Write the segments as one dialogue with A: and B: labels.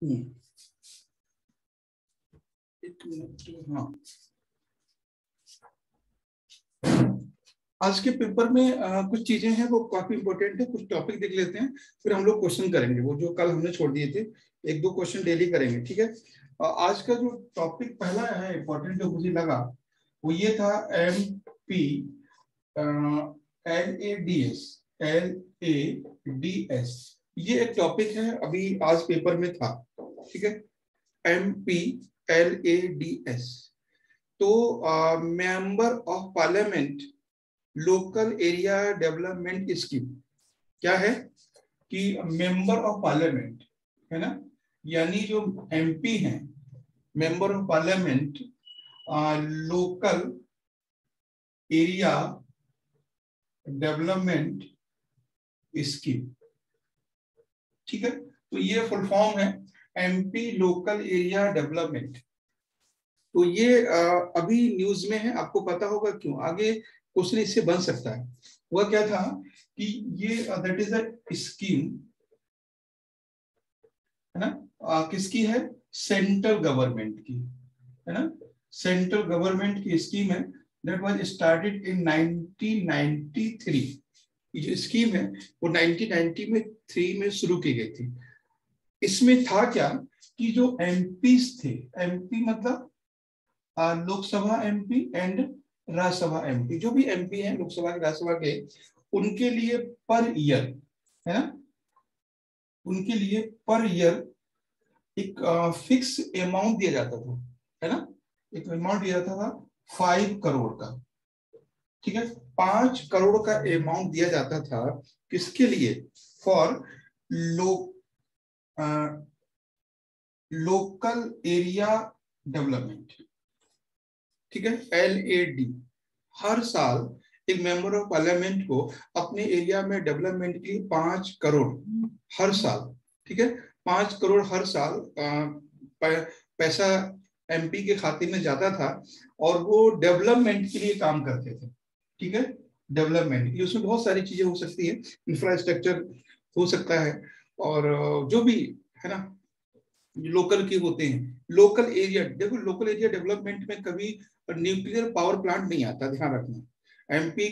A: एक मिनट। हाँ, आज के पेपर में कुछ चीजें हैं वो काफी इंपॉर्टेंट है। कुछ टॉपिक देख लेते हैं, फिर हम लोग क्वेश्चन करेंगे। वो जो कल हमने छोड़ दिए थे, एक दो क्वेश्चन डेली करेंगे, ठीक है। आज का जो टॉपिक पहला है इंपॉर्टेंट जो मुझे लगा वो ये था MP LADS। ये एक टॉपिक है, अभी आज पेपर में था, ठीक है। MP LADS। तो member of parliament local area development scheme क्या है कि मेंबर ऑफ पार्लियामेंट है ना, यानी जो MP हैं, member of parliament local area development scheme, ठीक है। तो ये फुल फॉर्म है MP लोकल एरिया डेवलपमेंट। तो ये अभी न्यूज में है, आपको पता होगा क्यों, आगे क्वेश्चन इससे बन सकता है। वह क्या था कि ये दैट इज अ स्कीम है ना, किसकी है, सेंट्रल गवर्नमेंट की है ना, सेंट्रल गवर्नमेंट की स्कीम है। दैट वाज स्टार्टेड इन 1993। ये जो स्कीम है वो 1993 में शुरू की गई थी। इसमें था क्या कि जो MPs थे, MP मतलब Lok Sabha MP and Rajya Sabha MP, जो भी MP हैं लोकसभा के राज्यसभा के, उनके लिए पर ईयर है ना, उनके लिए पर ईयर एक फिक्स अमाउंट दिया जाता था, है ना। एक अमाउंट दिया जाता था 5 करोड़ का, ठीक है। 5 करोड़ का अमाउंट दिया जाता था किसके लिए, फॉर लोकल एरिया डेवलपमेंट, ठीक है, LAD। हर साल एक मेंबर ऑफ पार्लियामेंट को अपने एरिया में डेवलपमेंट के लिए 5 करोड़ हर साल, ठीक है, 5 करोड़ हर साल पैसा MP के खाते में जाता था और वो डेवलपमेंट के लिए काम करते थे, ठीक है। डेवलपमेंट के लिए उसमें बहुत सारी चीजें हो सकती है, इंफ्रास्ट्रक्चर हो सकता है, और जो भी है ना लोकल के होते हैं। लोकल एरिया, देखो लोकल एरिया डेवलपमेंट में कभी न्यूक्लियर पावर प्लांट नहीं आता, ध्यान रखना। MP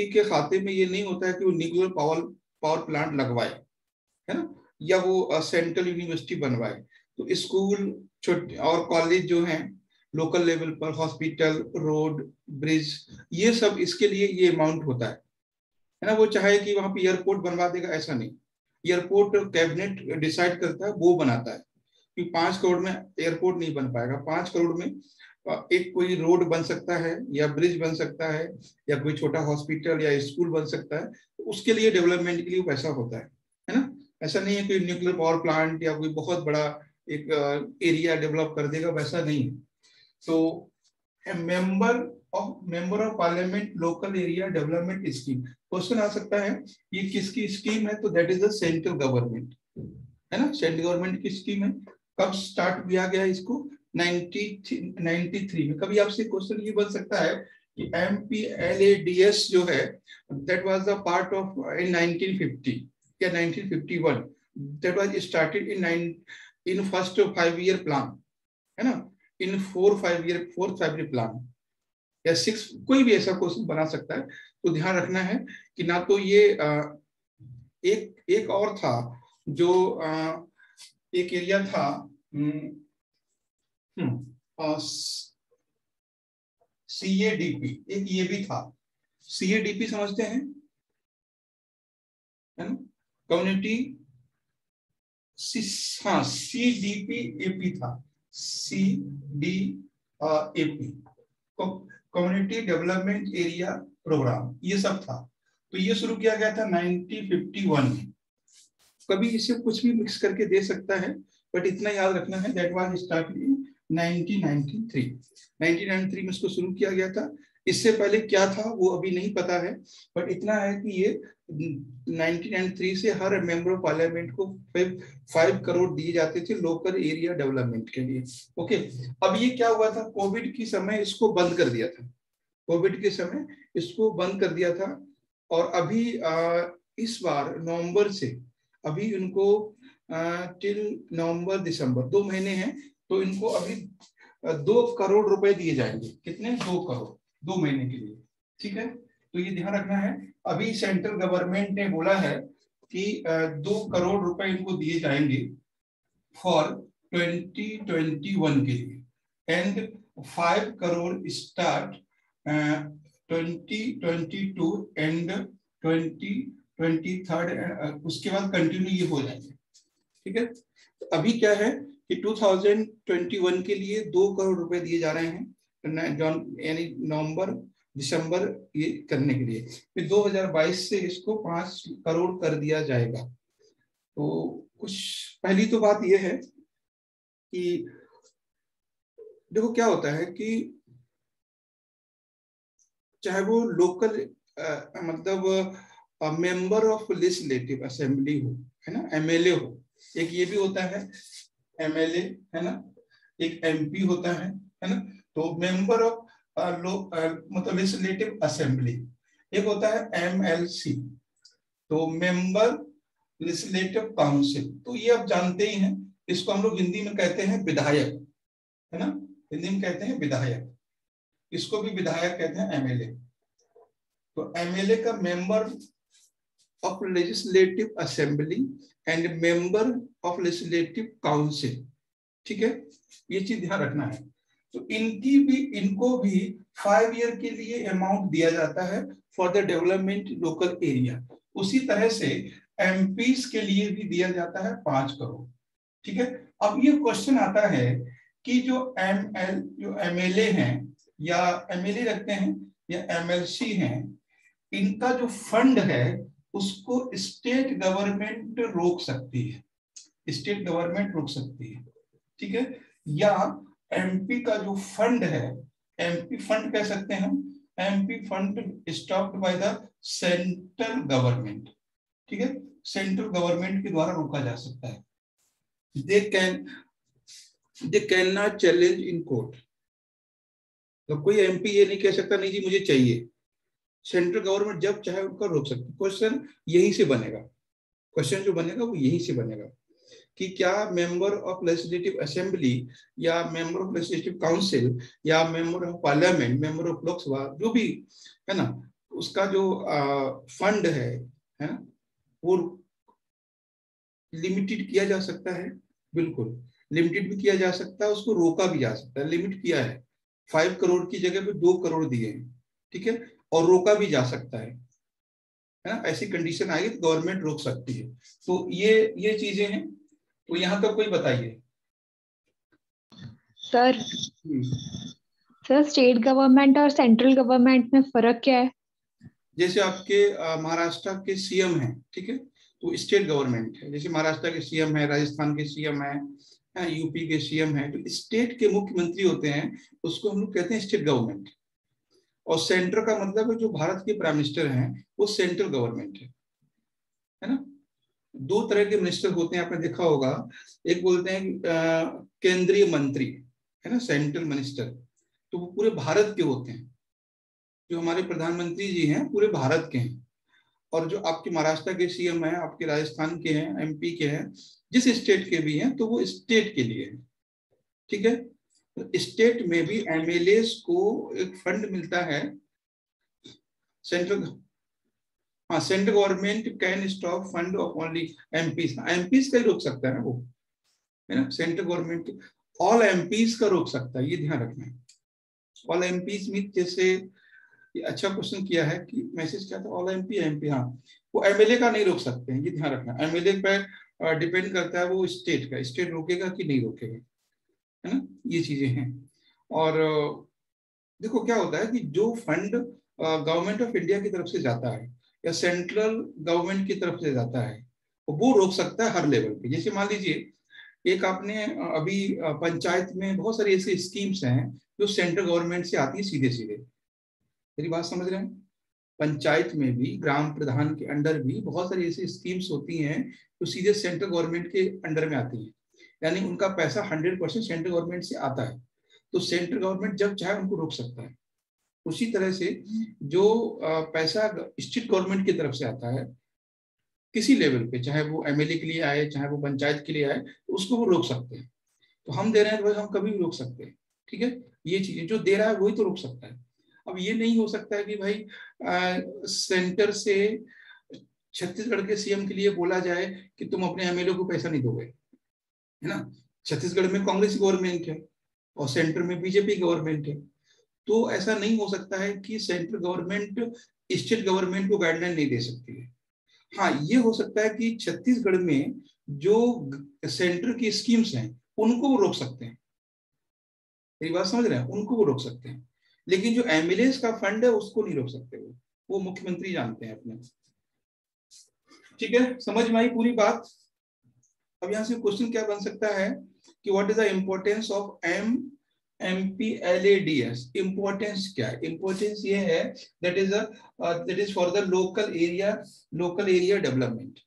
A: के खाते में ये नहीं होता है कि वो न्यूक्लियर पावर प्लांट लगवाए, है ना, या वो सेंट्रल यूनिवर्सिटी बनवाए। तो स्कूल छोटे और कॉलेज जो हैं लोकल लेवल पर, हॉस्पिटल, रोड, ब्रिज, ये सब इसके लिए ये अमाउंट होता है ना। वो चाहे कि वहां पे एयरपोर्ट बनवा देगा, ऐसा नहीं। एयरपोर्ट कैबिनेट डिसाइड करता है, वो बनाता है कि 5 करोड़ में एयरपोर्ट नहीं बन पाएगा। 5 करोड़ में एक कोई रोड बन सकता है, या ब्रिज बन सकता है, या कोई छोटा हॉस्पिटल या स्कूल बन सकता है। तो उसके लिए डेवलपमेंट के लिए पैसा होता है ना। ऐसा नहीं है कि न्यूक्लियर पावर प्लांट या कोई बहुत बड़ा एक एरिया डेवलप कर देगा, वैसा नहीं है। तो member of parliament local area development scheme, question आ सकता है ये किसकी स्कीम है, तो that is the central government, है ना, सेंट्रल गवर्नमेंट की स्कीम है। कब स्टार्ट किया गया इसको, 93 में। कभी आपसे क्वेश्चन ये बन सकता है कि MP LADS जो है that was the part of in 1950 या 1951, that was started in first 5 year plan, है ना, इन 4 5 ईयर प्लान या 6, कोई भी ऐसा क्वेश्चन बना सकता है। तो ध्यान रखना है कि ना तो ये एक और था जो एक एरिया था CADP, एक ये भी था। CADP समझते हैं, है ना, कम्युनिटी, हाँ CDPAP था, CDAP, community development area programme, ये सब था। तो ये शुरू किया गया था 1951 में। कभी इसे कुछ भी मिक्स करके दे सकता है, बट इतना याद रखना है दैट वाज स्टार्टेड इन 1993 में इसको शुरू किया गया था। इससे पहले क्या था वो अभी नहीं पता है, बट इतना है कि ये 1993 से हर मेंबर ऑफ पार्लियामेंट को 5 करोड़ दिए जाते थे लोकल एरिया डेवलपमेंट के लिए। ओके, अब ये क्या हुआ था, कोविड के समय इसको बंद कर दिया था, कोविड के समय इसको बंद कर दिया था। और अभी इस बार नवंबर से अभी उनको टिल नवंबर दिसंबर 2 महीने हैं, तो इनको अभी 2 करोड़ रुपए दिए जाएंगे। कितने? 2 करोड़ 2 महीने के लिए। ठीक है, तो ये ध्यान रखना है। अभी सेंट्रल गवर्नमेंट ने बोला है कि 2 करोड़ रुपए इनको दिए जाएंगे फॉर 2021 के लिए, एंड 5 करोड़ स्टार्ट 2022 एंड 2023, उसके बाद कंटिन्यू ये हो जाएंगे। ठीक है, तो अभी क्या है कि 2021 के लिए 2 करोड़ रुपए दिए जा रहे हैं, यानी नवंबर दिसंबर ये करने के लिए। फिर 2022 से इसको 5 करोड़ कर दिया जाएगा। तो कुछ पहली तो बात यह है कि देखो क्या होता है कि चाहे वो लोकल मतलब मेंबर ऑफ लेजिस्लेटिव असेंबली हो, है ना, एमएलए हो, एक ये भी होता है एमएलए, है ना, एक एमपी होता है ना, तो मेंबर ऑफ मतलब लेजिस्लेटिव असेंबली। एक होता है एमएलसी, तो मेंबर लेजिस्लेटिव काउंसिल। तो ये आप जानते ही हैं, इसको हम लोग हिंदी में कहते हैं विधायक, है ना, हिंदी में कहते हैं विधायक, इसको भी विधायक कहते हैं एमएलए। तो एमएलए का member of legislative assembly and member of legislative council. ठीक है, ये चीज ध्यान रखना है। तो इनको भी 5 ईयर के लिए अमाउंट दिया जाता है for the development local area. उसी तरह से एमपीस के लिए भी दिया जाता है 5 करोड़। ठीक है, अब ये क्वेश्चन आता है कि जो एमएलए हैं या एमएलए रखते हैं या एमएलसी हैं, इनका जो फंड है उसको स्टेट गवर्नमेंट रोक सकती है, स्टेट गवर्नमेंट रोक सकती है। ठीक है, या एमपी का जो फंड है, एमपी फंड कह सकते हैं हम, MP fund stopped bye the central government. ठीक है, सेंट्रल गवर्नमेंट के द्वारा रोका जा सकता है। They can not challenge in court. तो कोई एमपी ये नहीं कह सकता नहीं जी मुझे चाहिए, सेंट्रल गवर्नमेंट जब चाहे उनको रोक सकती। क्वेश्चन यहीं से बनेगा, क्वेश्चन जो बनेगा वो यहीं से बनेगा कि क्या मेंबर ऑफ लेजिस्लेटिव असेंबली या मेंबर ऑफ लेजिस्लेटिव काउंसिल या member of parliament, member of Lok Sabha, जो भी है ना, उसका जो फंड है ना, वो लिमिटेड किया जा सकता है। बिल्कुल लिमिटेड भी किया जा सकता है, उसको रोका भी जा सकता है। लिमिट किया है, 5 करोड़ की जगह पे 2 करोड़ दिए हैं। ठीक है, और रोका भी जा सकता है ना, ऐसी कंडीशन आएगी तो गवर्नमेंट रोक सकती है। तो ये चीजें हैं। तो यहाँ तक कोई बताइए
B: सर। सर, स्टेट गवर्नमेंट और सेंट्रल गवर्नमेंट में फर्क क्या है?
A: जैसे आपके महाराष्ट्र के सीएम हैं, ठीक है, तो स्टेट गवर्नमेंट है। जैसे महाराष्ट्र के सीएम है, राजस्थान के सीएम है, यूपी के सीएम है, तो स्टेट के मुख्यमंत्री होते हैं, उसको हम लोग कहते हैं स्टेट गवर्नमेंट। और सेंटर का मतलब है जो भारत के प्राइम मिनिस्टर हैं वो सेंट्रल गवर्नमेंट है ना। 2 तरह के मिनिस्टर होते हैं, आपने देखा होगा। एक बोलते हैं केंद्रीय मंत्री, है ना, सेंट्रल मिनिस्टर, तो वो पूरे भारत के होते हैं। जो हमारे प्रधानमंत्री जी हैं पूरे भारत के हैं। और जो आपके महाराष्ट्र के सीएम हैं, आपके राजस्थान के हैं, एमपी के हैं, जिस स्टेट के भी हैं, तो वो स्टेट के लिए है। ठीक है, तो स्टेट में भी एमएलए को एक फंड मिलता है। सेंट्रल, हाँ, central government can stop fund of only MPs. MPs का ही रोक सकता है ना वो, है ना, सेंट्रल गवर्नमेंट ऑल एमपीज का रोक सकता है, ये ध्यान रखना है। ऑल एमपीज में जैसे ये अच्छा क्वेश्चन किया है कि मैसेज क्या था, ऑल एमपी एमपी, हाँ, वो एमएलए का नहीं रोक सकते हैं, ये ध्यान रखना। एमएलए पर डिपेंड करता है वो स्टेट का, स्टेट रोकेगा कि नहीं रोकेगा, है ना, ये चीजें हैं। और देखो क्या होता है कि जो फंड गवर्नमेंट ऑफ इंडिया की तरफ से जाता है या सेंट्रल गवर्नमेंट की तरफ से जाता है, वो रोक सकता है हर लेवल पे। जैसे मान लीजिए एक आपने अभी पंचायत में बहुत सारी ऐसी स्कीम्स हैं जो सेंट्रल गवर्नमेंट से आती है सीधे सीधे। मेरी बात समझ रहे हैं? पंचायत में भी, ग्राम प्रधान के अंडर भी बहुत सारी ऐसी स्कीम्स होती हैं जो सीधे सेंट्रल गवर्नमेंट के अंडर में आती हैं, यानी उनका पैसा 100% सेंट्रल गवर्नमेंट से आता है। तो सेंट्रल गवर्नमेंट जब चाहे उनको रोक सकता है। उसी तरह से जो पैसा स्टेट गवर्नमेंट की तरफ से आता है, किसी लेवल पे, चाहे वो एमएलए के लिए आए, चाहे वो पंचायत के लिए आए, तो उसको वो रोक सकते हैं। तो हम दे रहे हैं तो हम कभी भी रोक सकते हैं। ठीक है, ये चीजें जो दे रहा है वही तो रोक सकता है। अब ये नहीं हो सकता है कि भाई सेंटर से छत्तीसगढ़ के सीएम के लिए बोला जाए कि तुम अपने एमएलए को पैसा नहीं दोगे, है ना। छत्तीसगढ़ में कांग्रेस गवर्नमेंट है और सेंटर में बीजेपी गवर्नमेंट है, तो ऐसा नहीं हो सकता है कि सेंट्रल गवर्नमेंट स्टेट गवर्नमेंट को गाइडलाइन नहीं दे सकती है। हाँ, ये हो सकता है कि छत्तीसगढ़ में जो सेंटर की स्कीम्स हैं उनको वो रोक सकते हैं। मेरी बात समझ रहे हैं, उनको वो रोक सकते हैं, लेकिन जो एमएलए का फंड है उसको नहीं रोक सकते वो मुख्यमंत्री जानते हैं अपने। ठीक है, समझ में आई पूरी बात। अब यहाँ से क्वेश्चन क्या बन सकता है कि what is the importance of MPLADS। Importance क्या है? इम्पोर्टेंस ये है that is for the local area development,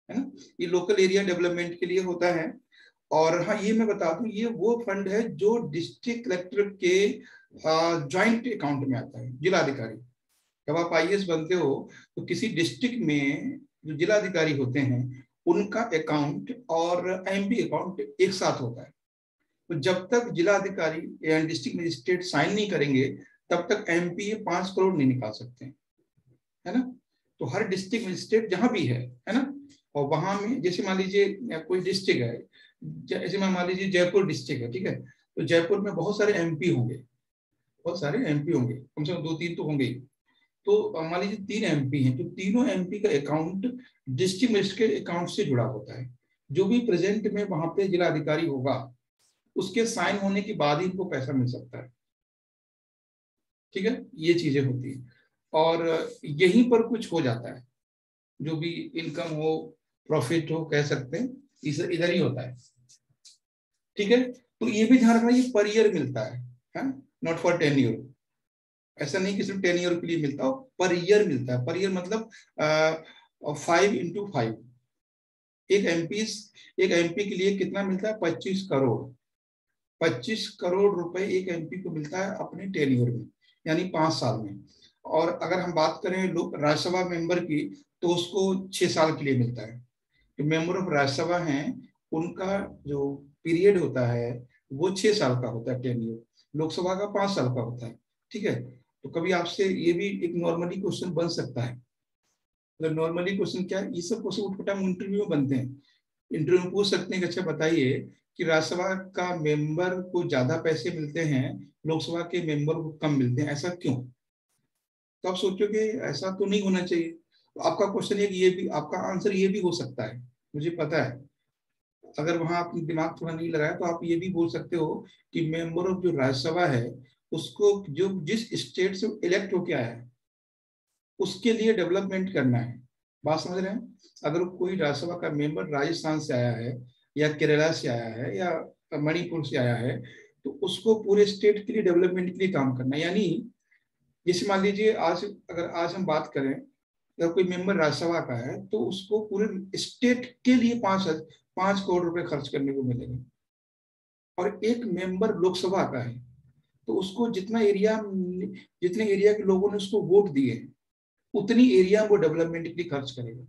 A: है ना। ये लोकल एरिया डेवलपमेंट के लिए होता है। और हाँ, ये मैं बता दूं, ये वो फंड है जो डिस्ट्रिक्ट कलेक्टर के जॉइंट अकाउंट में आता है, जिलाधिकारी। जब आप IAS बनते हो तो किसी डिस्ट्रिक्ट में जो जिलाधिकारी होते हैं उनका अकाउंट और MP अकाउंट एक साथ होता है। तो जब तक जिलाधिकारी या डिस्ट्रिक्ट मजिस्ट्रेट साइन नहीं करेंगे तब तक MP 5 करोड़ नहीं निकाल सकते हैं, है ना। तो हर डिस्ट्रिक्ट मजिस्ट्रेट जहां भी है ना, और वहां में जैसे मान लीजिए कोई डिस्ट्रिक्ट है, जैसे मान लीजिए जयपुर डिस्ट्रिक्ट है, ठीक है, तो जयपुर में बहुत सारे MP होंगे, बहुत सारे MP होंगे, कम से कम 2-3 तो होंगे ही। तो मान लीजिए 3 MP हैं, तो तीनों MP का अकाउंट डिस्ट्रिक्ट मजिस्ट्रेट अकाउंट से जुड़ा होता है। जो भी प्रेजेंट में वहां पे जिलाधिकारी होगा उसके साइन होने के बाद ही इनको पैसा मिल सकता है। ठीक है, ये चीजें होती है और यहीं पर कुछ हो जाता है, जो भी इनकम हो, प्रॉफिट हो, कह सकते हैं, इधर ही होता है। ठीक है, तो ये भी ध्यान रखना, ये पर ईयर मिलता है, नॉट फॉर 10 ईयर। ऐसा नहीं कि सिर्फ 10 ईयर के लिए मिलता हो, पर ईयर मिलता है। पर ईयर मतलब 5 × 5। एक MP के लिए कितना मिलता है? 25 करोड़। 25 करोड़ रुपए एक MP को मिलता है अपने 10 ईयर में, यानी 5 साल में। और अगर हम बात करें लोग राज्यसभा मेंबर की, तो उसको 6 साल के लिए मिलता है। जो मेंबर ऑफ राज्यसभा हैं उनका जो पीरियड होता है वो 6 साल का होता है, 10 ईयर। लोकसभा का 5 साल का होता है। ठीक है, तो कभी आपसे ये भी एक नॉर्मली क्वेश्चन बन सकता है। तो नॉर्मली क्वेश्चन क्या है, ये सब क्वेश्चन उठपटांग इंटरव्यू में बनते हैं। इंटरव्यू में पूछ सकते हैं कि अच्छा बताइए कि राज्यसभा का मेंबर को ज्यादा पैसे मिलते हैं, लोकसभा के मेंबर को कम मिलते हैं, ऐसा क्यों? तो आप सोचोगे ऐसा तो नहीं होना चाहिए। तो आपका क्वेश्चन ये भी, आपका आंसर ये भी हो सकता है, मुझे पता है। अगर वहां आपने दिमाग थोड़ा नहीं लगाया तो आप ये भी बोल सकते हो कि मेंबर ऑफ जो राज्यसभा है उसको जो जिस स्टेट से इलेक्ट होके आया है उसके लिए डेवलपमेंट करना है। बात समझ रहे हैं? अगर कोई राज्यसभा का मेंबर राजस्थान से आया है या केरला से आया है या मणिपुर से आया है, तो उसको पूरे स्टेट के लिए डेवलपमेंट के लिए काम करना है। यानी जैसे मान लीजिए आज हम बात करें, अगर कोई मेंबर राज्यसभा का है तो उसको पूरे स्टेट के लिए 5 करोड़ रुपए खर्च करने को मिलेगा। और एक मेंबर लोकसभा का है तो उसको जितने एरिया के लोगों ने उसको वोट दिए हैं उतनी एरिया वो डेवलपमेंट के लिए खर्च करेगा।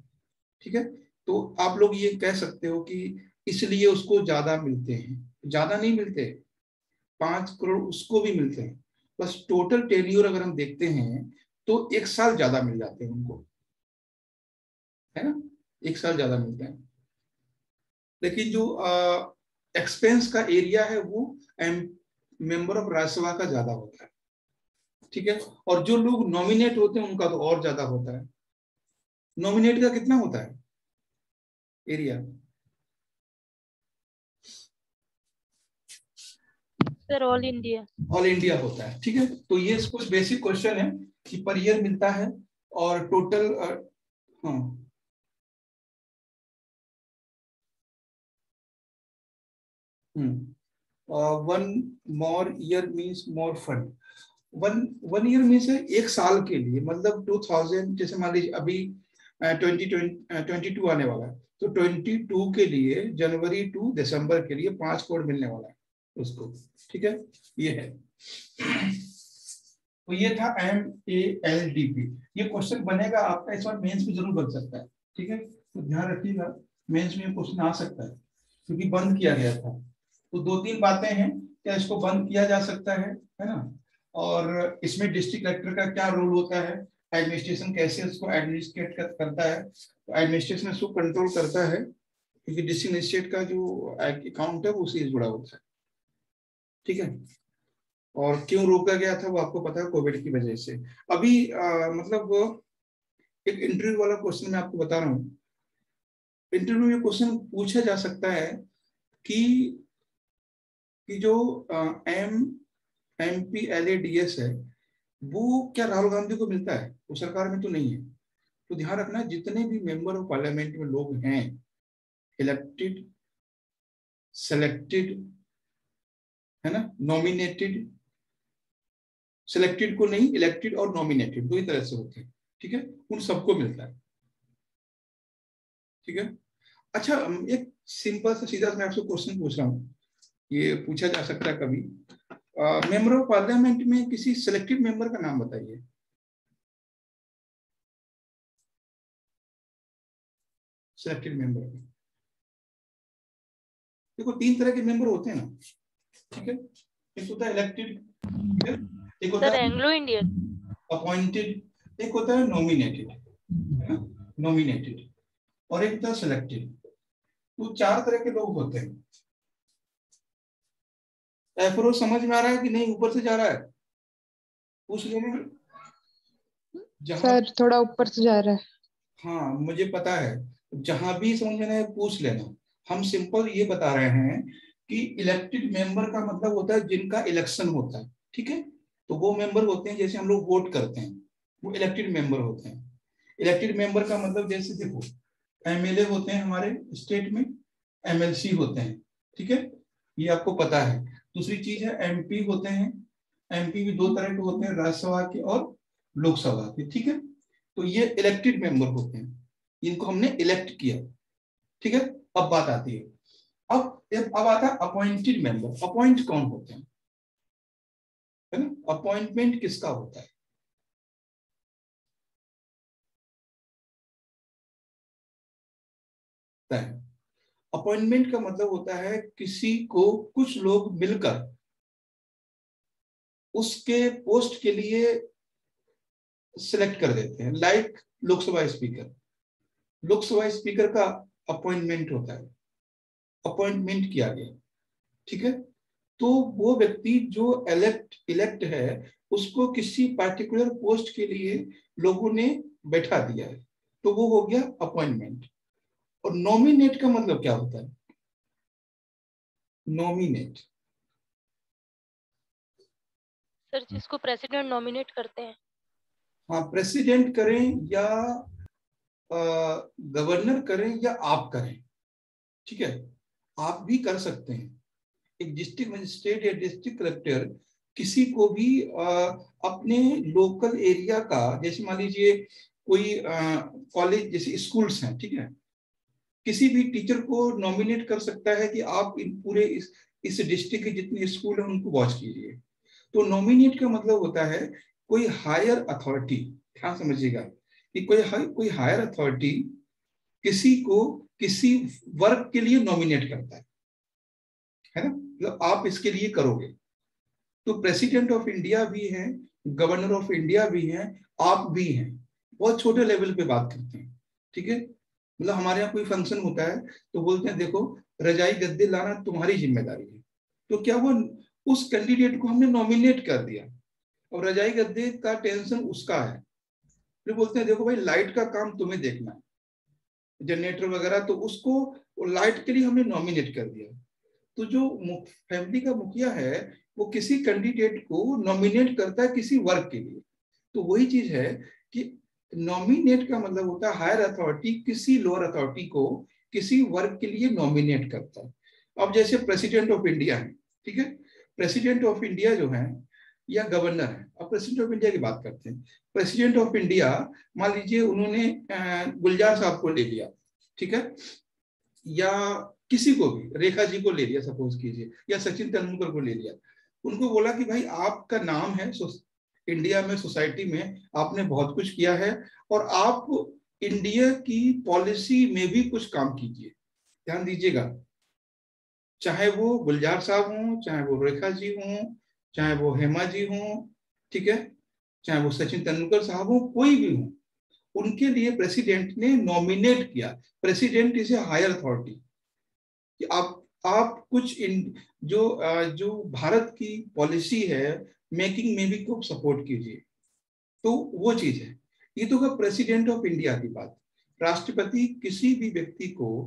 A: ठीक है, तो आप लोग ये कह सकते हो कि इसलिए उसको ज्यादा मिलते हैं। ज्यादा नहीं मिलते, 5 करोड़ उसको भी मिलते हैं, बस टोटल टेन्योर अगर हम देखते हैं तो 1 साल ज्यादा मिल जाते हैं उनको, है ना। 1 साल ज्यादा मिलते हैं, लेकिन जो एक्सपेंस का एरिया है वो मेंबर ऑफ राज्यसभा का ज्यादा होता है। ठीक है, और जो लोग नॉमिनेट होते हैं उनका तो और ज्यादा होता है। नॉमिनेट का कितना होता है एरिया?
C: सर ऑल इंडिया
A: होता है। ठीक है, तो ये कुछ बेसिक क्वेश्चन है कि पर ईयर मिलता है और टोटल हाँ one more year means more fund. One year means 1 साल के लिए, मतलब 2000, जैसे मान लीजिए अभी 2022 आने वाला है, तो 22 के लिए जनवरी टू दिसंबर के लिए 5 करोड़ मिलने वाला है उसको। ठीक है, ये है। तो ये था MALDP। ये क्वेश्चन बनेगा आपका इस बार मेंस में जरूर बन सकता है। ठीक है, तो ध्यान रखिएगा, मेंस में क्वेश्चन आ सकता है क्योंकि बंद किया गया था। तो 2-3 बातें हैं, क्या इसको बंद किया जा सकता है ना, और इसमें डिस्ट्रिक्ट कलेक्टर का क्या रोल होता है, एडमिनिस्ट्रेशन कैसे उसको एडमिनिस्ट्रेट करता है, तो एडमिनिस्ट्रेशन इसको कंट्रोल करता है क्योंकि डिस्ट्रिक्ट मजिस्ट्रेट का जो अकाउंट है वो उसी से जुड़ा होता है। ठीक है, और क्यों रोका गया था वो आपको पता है, कोविड की वजह से। अभी मतलब एक इंटरव्यू वाला क्वेश्चन मैं आपको बता रहा हूँ। इंटरव्यू में क्वेश्चन पूछा जा सकता है कि जो MPLADS है वो क्या राहुल गांधी को मिलता है, वो सरकार में तो नहीं है। तो ध्यान रखना, जितने भी मेंबर ऑफ पार्लियामेंट में लोग हैं, इलेक्टेड, सेलेक्टेड, है ना, नॉमिनेटेड, सिलेक्टेड को नहीं, इलेक्टेड और नॉमिनेटेड दो ही तरह से होते हैं। ठीक है, उन सबको मिलता है। ठीक है, अच्छा एक सिंपल सा सीधा मैं आपसे क्वेश्चन पूछ रहा हूँ, ये पूछा जा सकता है कभी, मेंबर ऑफ पार्लियामेंट में किसी सिलेक्टेड मेंबर का नाम बताइए। सिलेक्टेड मेंबर, देखो 3 तरह के मेंबर होते हैं ना। ठीक है, एक होता है इलेक्टेड, ठीक है, एक होता है
C: एंग्लो इंडियन,
A: अपॉइंटेड, एक होता है नॉमिनेटेड, है ना, नॉमिनेटेड, और एक होता है सिलेक्टेड। तो 4 तरह के लोग होते हैं। एफरो समझ में आ रहा है कि नहीं, ऊपर से जा रहा है, पूछ लेना
B: सर थोड़ा ऊपर से जा रहा है।
A: हाँ मुझे पता है, जहां भी समझ में आए पूछ लेना। हम सिंपल ये बता रहे हैं कि इलेक्टेड मेंबर का मतलब होता है जिनका इलेक्शन होता है। ठीक है, तो वो मेंबर होते हैं, जैसे हम लोग वोट करते हैं, वो इलेक्टेड मेंबर होते हैं। इलेक्टेड मेंबर का मतलब जैसे देखो, MLA होते हैं हमारे स्टेट में, MLC होते हैं। ठीक है, ये आपको पता है। दूसरी चीज है MP होते हैं। MP भी 2 तरह के होते हैं, राज्यसभा के और लोकसभा के। ठीक है, तो ये इलेक्टेड मेंबर होते हैं, इनको हमने इलेक्ट किया। ठीक है, अब बात आती है, अब आता है अपॉइंटेड मेंबर। अपॉइंट कौन होते हैं, है ना, अपॉइंटमेंट किसका होता है? अपॉइंटमेंट का मतलब होता है किसी को कुछ लोग मिलकर उसके पोस्ट के लिए सिलेक्ट कर देते हैं। Like Lok Sabha speaker, Lok Sabha speaker का अपॉइंटमेंट होता है, अपॉइंटमेंट किया गया। ठीक है, तो वो व्यक्ति जो इलेक्ट है उसको किसी पार्टिकुलर पोस्ट के लिए लोगों ने बैठा दिया है, तो वो हो गया अपॉइंटमेंट। और नॉमिनेट का मतलब क्या होता है? नॉमिनेट
C: सर जिसको प्रेसिडेंट नॉमिनेट करते हैं।
A: हाँ, प्रेसिडेंट करें या गवर्नर करें या आप करें, ठीक है, आप भी कर सकते हैं। एक डिस्ट्रिक्ट मजिस्ट्रेट या डिस्ट्रिक्ट कलेक्टर किसी को भी अपने लोकल एरिया का, जैसे मान लीजिए कोई कॉलेज जैसे स्कूल्स हैं, ठीक है, किसी भी टीचर को नॉमिनेट कर सकता है कि आप इन पूरे इस डिस्ट्रिक्ट के जितने स्कूल हैं उनको वॉच कीजिए। तो नॉमिनेट का मतलब होता है कोई हायर अथॉरिटी, ध्यान समझिएगा, कि कोई हायर अथॉरिटी किसी को किसी वर्क के लिए नॉमिनेट करता है ना, मतलब आप इसके लिए करोगे। तो प्रेसिडेंट ऑफ इंडिया भी हैं, गवर्नर ऑफ इंडिया भी हैं, आप भी हैं। बहुत छोटे लेवल पे बात करते हैं। ठीक है, मतलब हमारे यहाँ कोई फंक्शन होता है तो बोलते हैं देखो रजाई गद्दे लाना तुम्हारी जिम्मेदारी है। तो क्या वो उस कैंडिडेट को हमने नॉमिनेट कर दिया और रजाई गद्दे का टेंशन उसका है। फिर बोलते हैं देखो भाई लाइट का काम तुम्हें देखना है, जनरेटर वगैरह, तो उसको लाइट के लिए हमने नॉमिनेट कर दिया। तो जो फैमिली का मुखिया है वो किसी कैंडिडेट को नॉमिनेट करता है किसी वर्क के लिए। तो वही चीज है कि नॉमिनेट का मतलब होता है हायर अथॉरिटी किसी लोअर अथॉरिटी को किसी वर्क के लिए नॉमिनेट करता है। अब जैसे प्रेसिडेंट ऑफ इंडिया है, ठीक है, प्रेसिडेंट ऑफ इंडिया जो है या गवर्नर है। अब प्रेसिडेंट ऑफ इंडिया की बात करते हैं। प्रेसिडेंट ऑफ इंडिया मान लीजिए उन्होंने गुलजार साहब को ले लिया, ठीक है, या किसी को भी, रेखा जी को ले लिया सपोज कीजिए, या सचिन तेंदुलकर को ले लिया। उनको बोला कि भाई आपका नाम है इंडिया में, सोसाइटी में आपने बहुत कुछ किया है और आप इंडिया की पॉलिसी में भी कुछ काम कीजिए। ध्यान दीजिएगा, चाहे वो गुलजार साहब हों, चाहे वो रेखा जी हों, चाहे वो हेमा जी हों, ठीक है, चाहे वो सचिन तेंदुलकर साहब हो, कोई भी हो, उनके लिए प्रेसिडेंट ने नॉमिनेट किया। President is a higher authority कि आप कुछ जो भारत की पॉलिसी है मेकिंग में भी खूब सपोर्ट कीजिए। तो वो चीज है। ये तो का प्रेसिडेंट ऑफ इंडिया की बात। राष्ट्रपति किसी भी व्यक्ति को,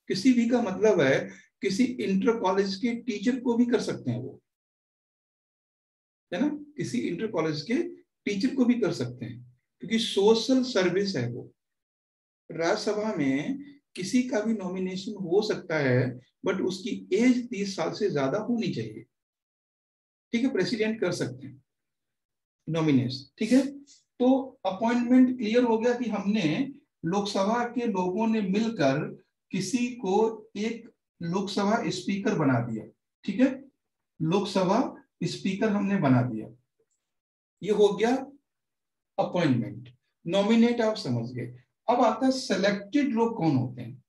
A: किसी भी का मतलब है किसी इंटर कॉलेज के टीचर को भी कर सकते हैं, वो है ना, किसी इंटर कॉलेज के टीचर को भी कर सकते हैं, क्योंकि सोशल सर्विस है वो। राज्यसभा में किसी का भी नॉमिनेशन हो सकता है, बट उसकी एज 30 साल से ज्यादा होनी चाहिए। ठीक है, प्रेसिडेंट कर सकते हैं नॉमिनेशन। ठीक है, तो अपॉइंटमेंट क्लियर हो गया कि हमने लोकसभा के लोगों ने मिलकर किसी को एक लोकसभा स्पीकर बना दिया। ठीक है, लोकसभा स्पीकर हमने बना दिया। ये हो गया अपॉइंटमेंट। नॉमिनेट आप समझ गए। अब आता है सेलेक्टेड लोग कौन होते हैं।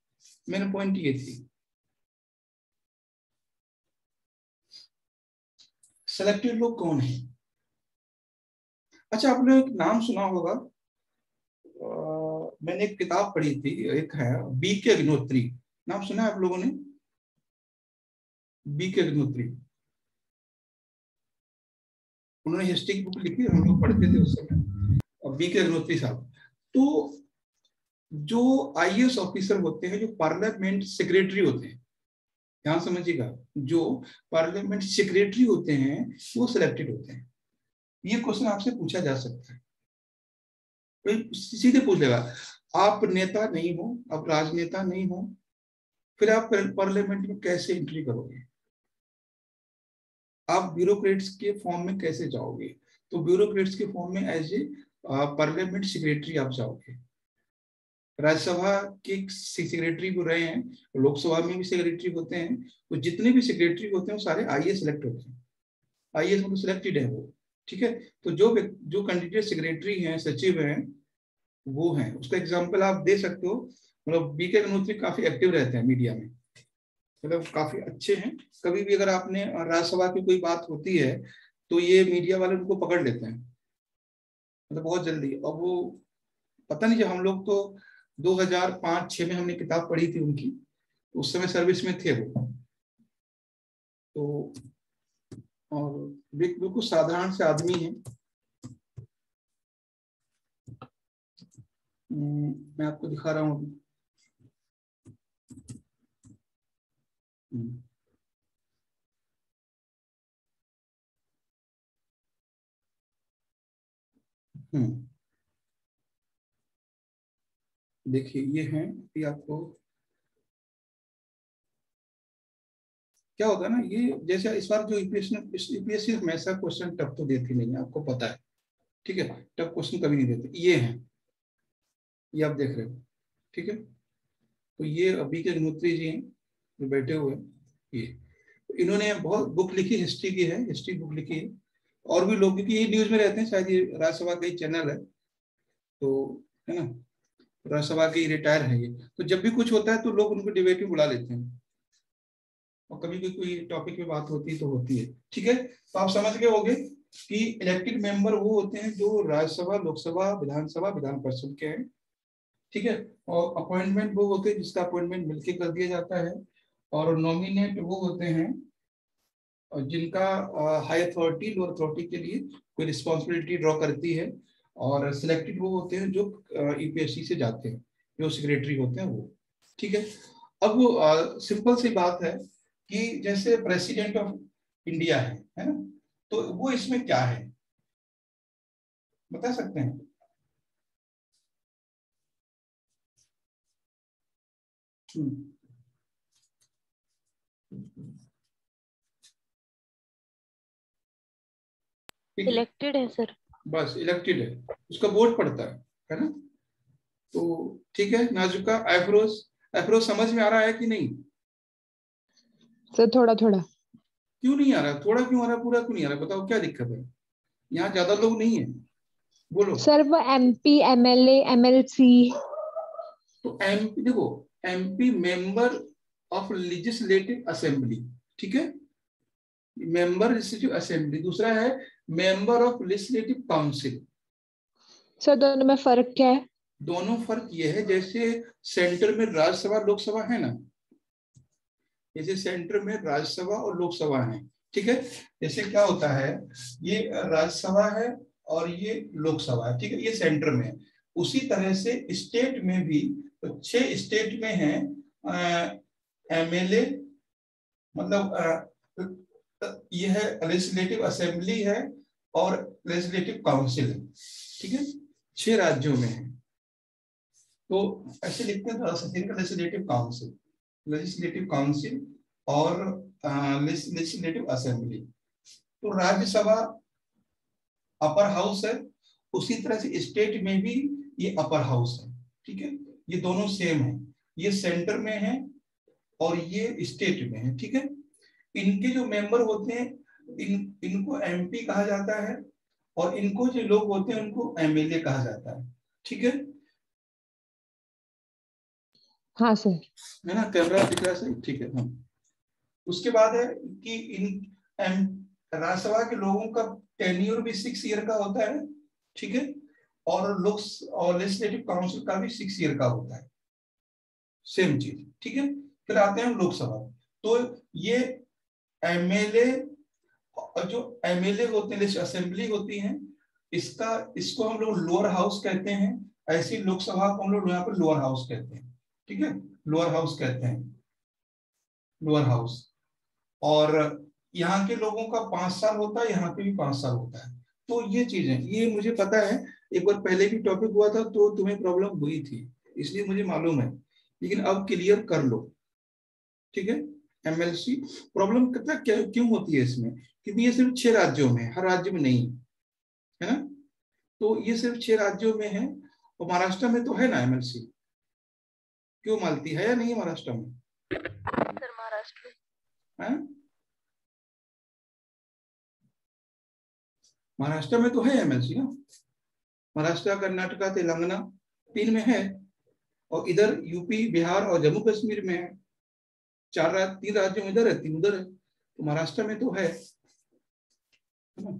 A: मेरा पॉइंट ये थी, सेलेक्टेड लोग कौन है। अच्छा, आपने एक नाम सुना होगा, मैंने एक किताब पढ़ी थी, एक है B.K. अग्निहोत्री। नाम सुना है आप लोगों ने? B.K. अग्निहोत्री, उन्होंने हिस्ट्री की बुक लिखी, हम लोग पढ़ते थे उस समय। और B.K. अग्निहोत्री साहब, तो जो IAS ऑफिसर होते हैं, जो पार्लियामेंट सेक्रेटरी होते हैं, ध्यान समझिएगा, जो पार्लियामेंट सेक्रेटरी होते हैं वो सिलेक्टेड होते हैं। ये क्वेश्चन आपसे पूछा जा सकता है, कोई सीधे पूछ लेगा, आप नेता नहीं हो, आप राजनेता नहीं हो, फिर आप पार्लियामेंट में कैसे एंट्री करोगे, आप ब्यूरोक्रेट्स के फॉर्म में कैसे जाओगे? तो ब्यूरोक्रेट्स के फॉर्म में एज ए पार्लियामेंट सेक्रेटरी आप जाओगे। राज्यसभा के सेक्रेटरी भी रहे हैं, लोकसभा में भी सेक्रेटरी होते हैं, तो जितने भी सेक्रेटरी होते हैं वो सारे IAS सिलेक्ट होते हैं। IAS मतलब सिलेक्टेड है वो। ठीक है, तो जो कैंडिडेट सेक्रेटरी हैं, सचिव हैं, वो हैं। उसका एग्जांपल आप दे सकते हो, मतलब B.K. अग्निहोत्री काफी एक्टिव रहते हैं मीडिया में, मतलब काफी अच्छे हैं। कभी भी अगर आपने राज्यसभा की कोई बात होती है तो ये मीडिया वाले उनको पकड़ लेते हैं, मतलब बहुत जल्दी। और वो पता नहीं, जब हम लोग तो 2005-06 में हमने किताब पढ़ी थी उनकी, उस समय सर्विस में थे वो। तो और बिल्कुल साधारण से आदमी है। मैं आपको दिखा रहा हूँ। देखिए ये है, ये आपको क्या होता है ना, ये जैसे इस बार जो यूपीएससी हमेशा क्वेश्चन टफ तो देती नहीं है, आपको पता है। ठीक है, टफ क्वेश्चन कभी नहीं देते। ये है, ये आप देख रहे हो। ठीक है, तो ये B.K. अग्निहोत्री जी हैं जो बैठे हुए हैं। ये इन्होंने बहुत बुक लिखी, हिस्ट्री की है, हिस्ट्री बुक लिखी है। और भी लोग, क्योंकि ये न्यूज में रहते हैं, शायद ये राज्यसभा का ही चैनल है, तो है ना, राज्यसभा के रिटायर है ये। तो जब भी कुछ होता है तो लोग उनको डिबेट में बुला लेते हैं, और कभी भी कोई टॉपिक पे बात होती है तो होती है। ठीक है, तो आप समझ गए होंगे कि इलेक्टेड मेंबर वो होते हैं जो राज्यसभा, लोकसभा, विधानसभा, विधान परिषद के हैं। ठीक है, और अपॉइंटमेंट वो होते हैं जिसका अपॉइंटमेंट मिलके कर दिया जाता है। और नॉमिनेट वो होते हैं और जिनका हाई अथॉरिटी लो अथॉरिटी के लिए कोई रिस्पॉन्सिबिलिटी ड्रॉ करती है। और सिलेक्टेड वो होते हैं जो यूपीएससी से जाते हैं, जो सेक्रेटरी होते हैं वो। ठीक है, अब वो सिंपल सी बात है कि जैसे प्रेसिडेंट ऑफ इंडिया है ना, तो वो इसमें क्या है बता सकते हैं?
C: इलेक्टेड है सर।
A: बस इलेक्टेड है, उसका वोट पड़ता है ना। तो ठीक है, नाजुका, अफरोज, अफरोज समझ में आ रहा है कि नहीं?
B: सर थोड़ा थोड़ा।
A: क्यों नहीं आ रहा? थोड़ा क्यों आ रहा, पूरा क्यों नहीं आ रहा? बताओ क्या दिक्कत है? यहाँ ज्यादा लोग नहीं है, बोलो।
B: सर वो MP MLA MLC
A: तो एमपी देखो, MP member of legislative assembly, ठीक है, मेंबर लेजिस्लेटिव असेंबली। दूसरा है member of legislative council.
B: Sir दोनों में फर्क क्या है?
A: दोनों फर्क ये है, जैसे सेंटर में राज्यसभा लोकसभा है ना, जैसे सेंटर में राज्यसभा और लोकसभा है, ठीक है। जैसे क्या होता है, ये राज्यसभा है और ये लोकसभा है, ठीक है, ये सेंटर में है। उसी तरह से स्टेट में भी 6 स्टेट में है एमएलए, मतलब ये है लेजिस्लेटिव असेंबली है और लेजिस्लेटिव काउंसिल है, ठीक है, 6 राज्यों में है। तो ऐसे लिखते हैं थोड़ा सा, लेजिस्लेटिव काउंसिल, लेजिस्लेटिव काउंसिल और लेजिस्लेटिव असेंबली। तो राज्यसभा अपर हाउस है, उसी तरह से स्टेट में भी ये अपर हाउस है, ठीक है, ये दोनों सेम है, ये सेंटर में है और ये स्टेट में है, ठीक है। इनके जो मेंबर होते हैं इनको एमपी कहा जाता है और इनको जो लोग होते हैं उनको एमएलए कहा जाता है, ठीक है।
B: हाँ सर।
A: है ना, कैमरा दिख रहा है सही, ठीक है। हाँ, उसके बाद है कि इन राज्यसभा के लोगों का टेन्योर भी 6 ईयर का होता है, ठीक है, और लेजिस्लेटिव काउंसिल का भी 6 ईयर का होता है, सेम चीज, ठीक है। फिर आते हैं लोकसभा। तो ये एमएलए, जो एमएलए होते हैं, असेंबली होती है, इसको हम लोग लोअर हाउस कहते हैं। ऐसी लोकसभा को हम लोग यहाँ पर लोअर हाउस कहते हैं, ठीक है, लोअर हाउस कहते हैं, लोअर हाउस। और यहाँ के लोगों का 5 साल होता है, यहाँ पे भी 5 साल होता है। तो ये चीजें, ये मुझे पता है, एक बार पहले भी टॉपिक हुआ था तो तुम्हें प्रॉब्लम हुई थी, इसलिए मुझे मालूम है, लेकिन अब क्लियर कर लो, ठीक है। एमएलसी प्रॉब्लम कितना क्यों होती है इसमें, क्योंकि ये सिर्फ 6 राज्यों में, हर राज्य में नहीं है ना, तो ये सिर्फ 6 राज्यों में है। और महाराष्ट्र में तो है ना एमएलसी, क्यों मालती है या नहीं महाराष्ट्र में?
C: सर महाराष्ट्र में
A: है? महाराष्ट्र में तो है एमएलसी ना, महाराष्ट्र, कर्नाटका, तेलंगाना 3 में है, और इधर यूपी, बिहार और जम्मू कश्मीर में है। 3 राज्यों में इधर है, 3 उधर है, तो महाराष्ट्र में तो है ना।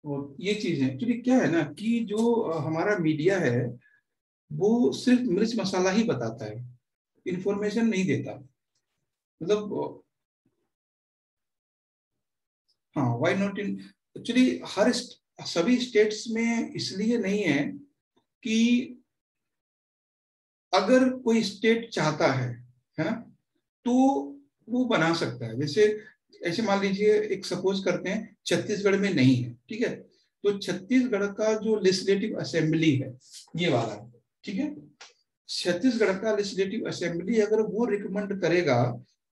A: और ये चीज है, एक्चुअली क्या है ना कि जो हमारा मीडिया है वो सिर्फ मिर्च मसाला ही बताता है, इंफॉर्मेशन नहीं देता, मतलब हाँ, व्हाई नॉट इन, एक्चुअली सभी स्टेट्स में इसलिए नहीं है कि अगर कोई स्टेट चाहता है ना, तो वो बना सकता है। जैसे ऐसे मान लीजिए, एक सपोज करते हैं छत्तीसगढ़ में नहीं है, ठीक है, तो छत्तीसगढ़ का जो लेजिस्लेटिव असेंबली है ये वाला, ठीक है, छत्तीसगढ़ का लेजिस्लेटिव असेंबली अगर वो रिकमेंड करेगा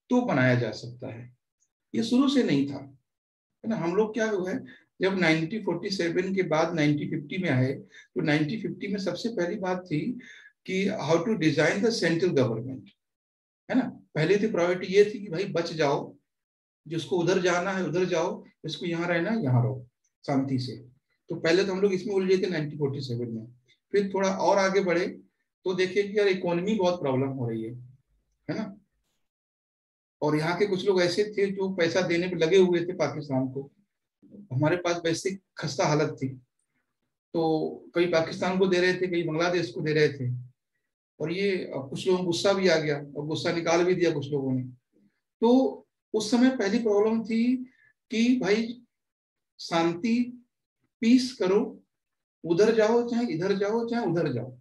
A: तो बनाया जा सकता है, ये शुरू से नहीं था, है ना। हम लोग क्या हुआ है, जब 1947 के बाद 1950 में आए, तो 1950 में सबसे पहली बात थी कि how to design the central government, है ना। पहले तो प्रायोरिटी ये थी कि भाई बच जाओ, जिसको उधर जाना है उधर जाओ, जिसको यहाँ रहना है यहाँ रहो शांति से। तो पहले तो हम लोग इसमें उलझे थे 1947 में। फिर थोड़ा और आगे बढ़े तो देखिए कि यार इकोनॉमी बहुत प्रॉब्लम हो रही है ना, और यहाँ के कुछ लोग ऐसे थे जो पैसा देने पे लगे हुए थे पाकिस्तान को, हमारे पास वैसे खस्ता हालत थी, तो कई पाकिस्तान को दे रहे थे, कई बांग्लादेश को दे रहे थे, और ये कुछ लोगों को गुस्सा भी आ गया और गुस्सा निकाल भी दिया कुछ लोगों ने। तो उस समय पहली प्रॉब्लम थी कि भाई शांति, पीस करो, उधर जाओ चाहे इधर जाओ चाहे उधर जाओ,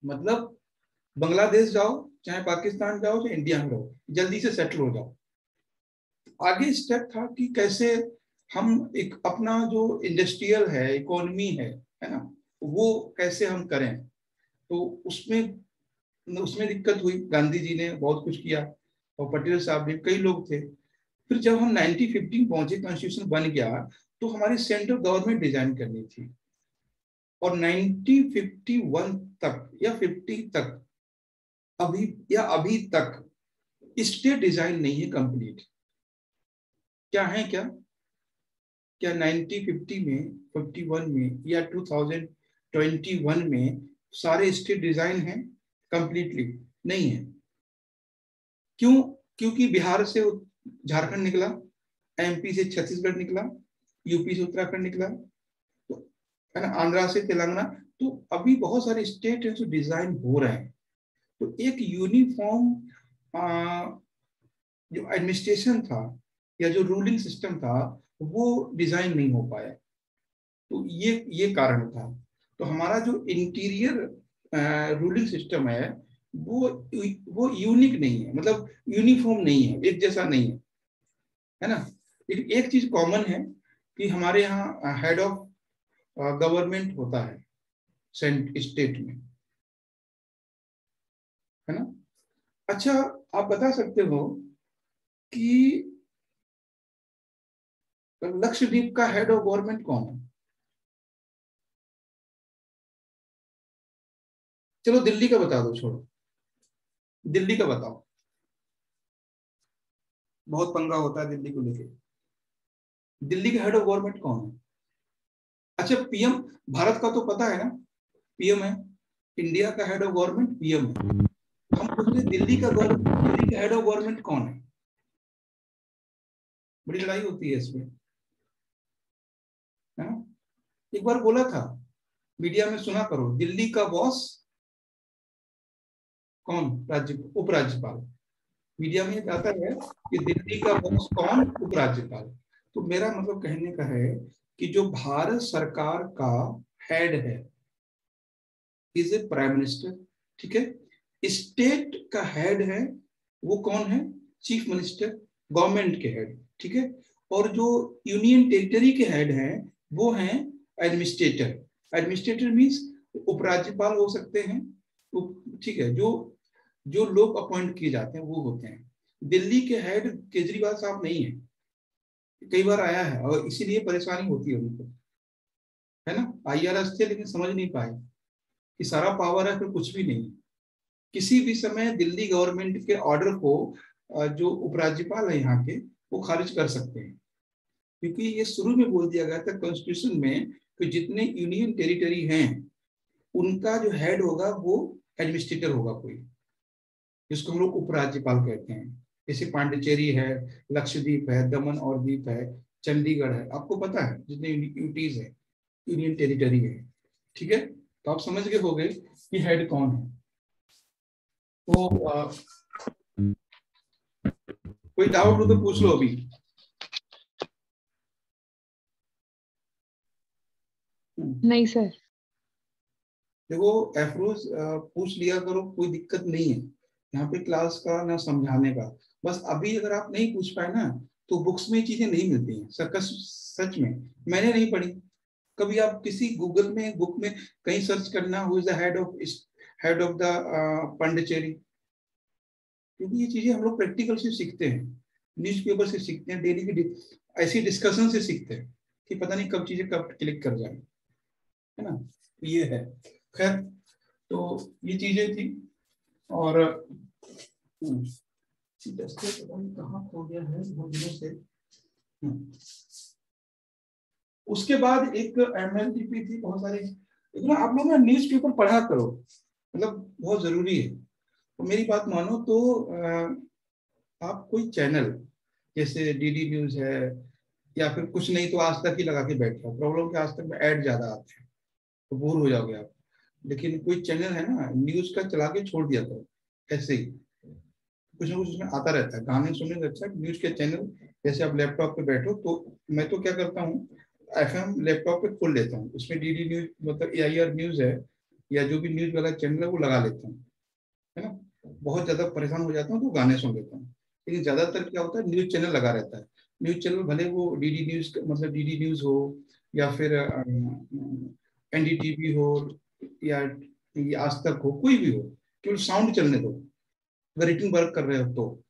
A: मतलब बांग्लादेश जाओ चाहे पाकिस्तान जाओ चाहे इंडिया में रहो, जल्दी से सेटल हो जाओ। आगे स्टेप था कि कैसे हम एक अपना जो इंडस्ट्रियल है, इकोनॉमी है ना, वो कैसे हम करें। तो उसमें दिक्कत हुई, गांधी जी ने बहुत कुछ किया और पटेल साहब भी, कई लोग थे। फिर जब हम 1915 पहुंचे, कॉन्स्टिट्यूशन बन गया, तो हमारी सेंट्रल गवर्नमेंट डिजाइन करनी थी, और 1951 तक या 50 तक अभी तक स्टेट डिजाइन नहीं है कंप्लीट। क्या है क्या 1950 में, 51 में या 2021 में सारे स्टेट डिजाइन हैं? कंप्लीटली नहीं है। क्यों? क्योंकि बिहार से झारखंड निकला, एमपी से छत्तीसगढ़ निकला, यूपी से उत्तराखंड निकला, तो है ना, आंध्रा से तेलंगाना। तो अभी बहुत सारे स्टेट हैं जो डिजाइन हो रहे हैं। तो एक यूनिफॉर्म जो एडमिनिस्ट्रेशन था या जो रूलिंग सिस्टम था वो डिजाइन नहीं हो पाया। तो ये कारण था। तो हमारा जो इंटीरियर रूलिंग सिस्टम है वो यूनिक नहीं है, मतलब यूनिफॉर्म नहीं है, एक जैसा नहीं है ना। लेकिन एक चीज कॉमन है कि हमारे यहाँ हेड ऑफ गवर्नमेंट होता है स्टेट में, है ना। अच्छा, आप बता सकते हो कि लक्षद्वीप का हेड ऑफ गवर्नमेंट कौन है? चलो दिल्ली का बता दो, छोड़ो, दिल्ली का बताओ, बहुत पंगा होता है दिल्ली को लेके। दिल्ली का हेड ऑफ गवर्नमेंट कौन है? अच्छा, पीएम, भारत का तो पता है ना, पीएम है। इंडिया का हेड ऑफ गवर्नमेंट पीएम है। हम पूछते दिल्ली का हेड ऑफ गवर्नमेंट कौन है? बड़ी लड़ाई होती है इसमें, है ना। एक बार बोला था, मीडिया में सुना करो, दिल्ली का बॉस कौन? राज्य उपराज्यपाल। मीडिया में आता है कि दिल्ली का बॉस कौन? उपराज्यपाल। तो मेरा मतलब कहने का है कि जो भारत सरकार का हेड है इज ए प्राइम मिनिस्टर, ठीक है। स्टेट का हेड है वो कौन है? चीफ मिनिस्टर, गवर्नमेंट के हेड, ठीक है। और जो यूनियन टेरिटरी के हेड हैं वो हैं एडमिनिस्ट्रेटर। एडमिनिस्ट्रेटर मीन्स उपराज्यपाल हो सकते हैं, ठीक है। जो जो लोग अपॉइंट किए जाते हैं वो होते हैं। दिल्ली के हेड केजरीवाल साहब नहीं है, कई बार आया है और इसीलिए परेशानी होती है उनको, है ना। आईआरएस थे लेकिन समझ नहीं पाए कि सारा पावर है फिर कुछ भी नहीं। किसी भी समय दिल्ली गवर्नमेंट के ऑर्डर को जो उपराज्यपाल है यहाँ के वो खारिज कर सकते हैं, क्योंकि ये शुरू में बोल दिया गया था कॉन्स्टिट्यूशन में कि जितने यूनियन टेरिटरी हैं उनका जो हेड होगा वो एडमिनिस्ट्रेटर होगा कोई, जिसको हम लोग उपराज्यपाल कहते हैं। जैसे पांडिचेरी है, लक्षद्वीप है, दमन और द्वीप है, चंडीगढ़ है, आपको पता है जितने यूटीज है, यूनियन टेरिटरी है, ठीक है। तो आप समझ गए होंगे कि हेड कौन है। तो कोई डाउट हो तो पूछ लो अभी।
B: नहीं सर।
A: देखो अफरोज, पूछ लिया करो, कोई दिक्कत नहीं है यहाँ पे क्लास का ना समझाने का। बस अभी अगर आप नहीं पूछ पाए ना तो बुक्स में चीजें नहीं मिलती हैं, सच में मैंने नहीं पढ़ी। कभी आप किसी गूगल में बुक में कहीं सर्च करना, who is the head of the Pondicherry, क्योंकि ये चीजें हम लोग प्रैक्टिकल से सीखते हैं, न्यूज़पेपर से सीखते हैं, डेली की ऐसी डिस्कशन से सीखते हैं कि पता नहीं कब चीजें कब क्लिक कर जाए, है ना। ये है, खैर तो ये चीजें थी। और कहाँ खो गया है बहुत दिनों से। उसके बाद एक एमएलटीपी थी, बहुत सारी। लेकिन आप लोग ना न्यूज़पेपर पढ़ा करो, मतलब बहुत जरूरी है। तो मेरी बात मानो तो आप कोई चैनल जैसे डीडी न्यूज है या फिर कुछ नहीं तो आज तक ही लगा के बैठ जाओ। प्रॉब्लम के आज तक में ऐड ज्यादा आते हैं तो बोर हो जाओगे आप। लेकिन कोई चैनल है ना न्यूज का, चला के छोड़ दिया करो, ऐसे ही कुछ ना कुछ उसमें आता रहता है। गाने सुनने से अच्छा न्यूज के चैनल, जैसे आप लैपटॉप पे बैठो तो मैं तो क्या करता हूँ, एफएम लैपटॉप पे खोल लेता हूँ, उसमें डीडी न्यूज मतलब एआईआर न्यूज है या जो भी न्यूज वाला चैनल है वो लगा लेता हूँ, है ना। बहुत ज्यादा परेशान हो जाता हूँ तो गाने सुन लेता हूँ। लेकिन ज्यादातर क्या होता है, न्यूज चैनल लगा रहता है। न्यूज चैनल भले वो डीडी न्यूज मतलब डीडी न्यूज हो या फिर एनडीटीवी हो या ये आज तक हो, कोई भी हो, केवल साउंड चलने दो। अगर रिटिंग वर्क कर रहे हो तो,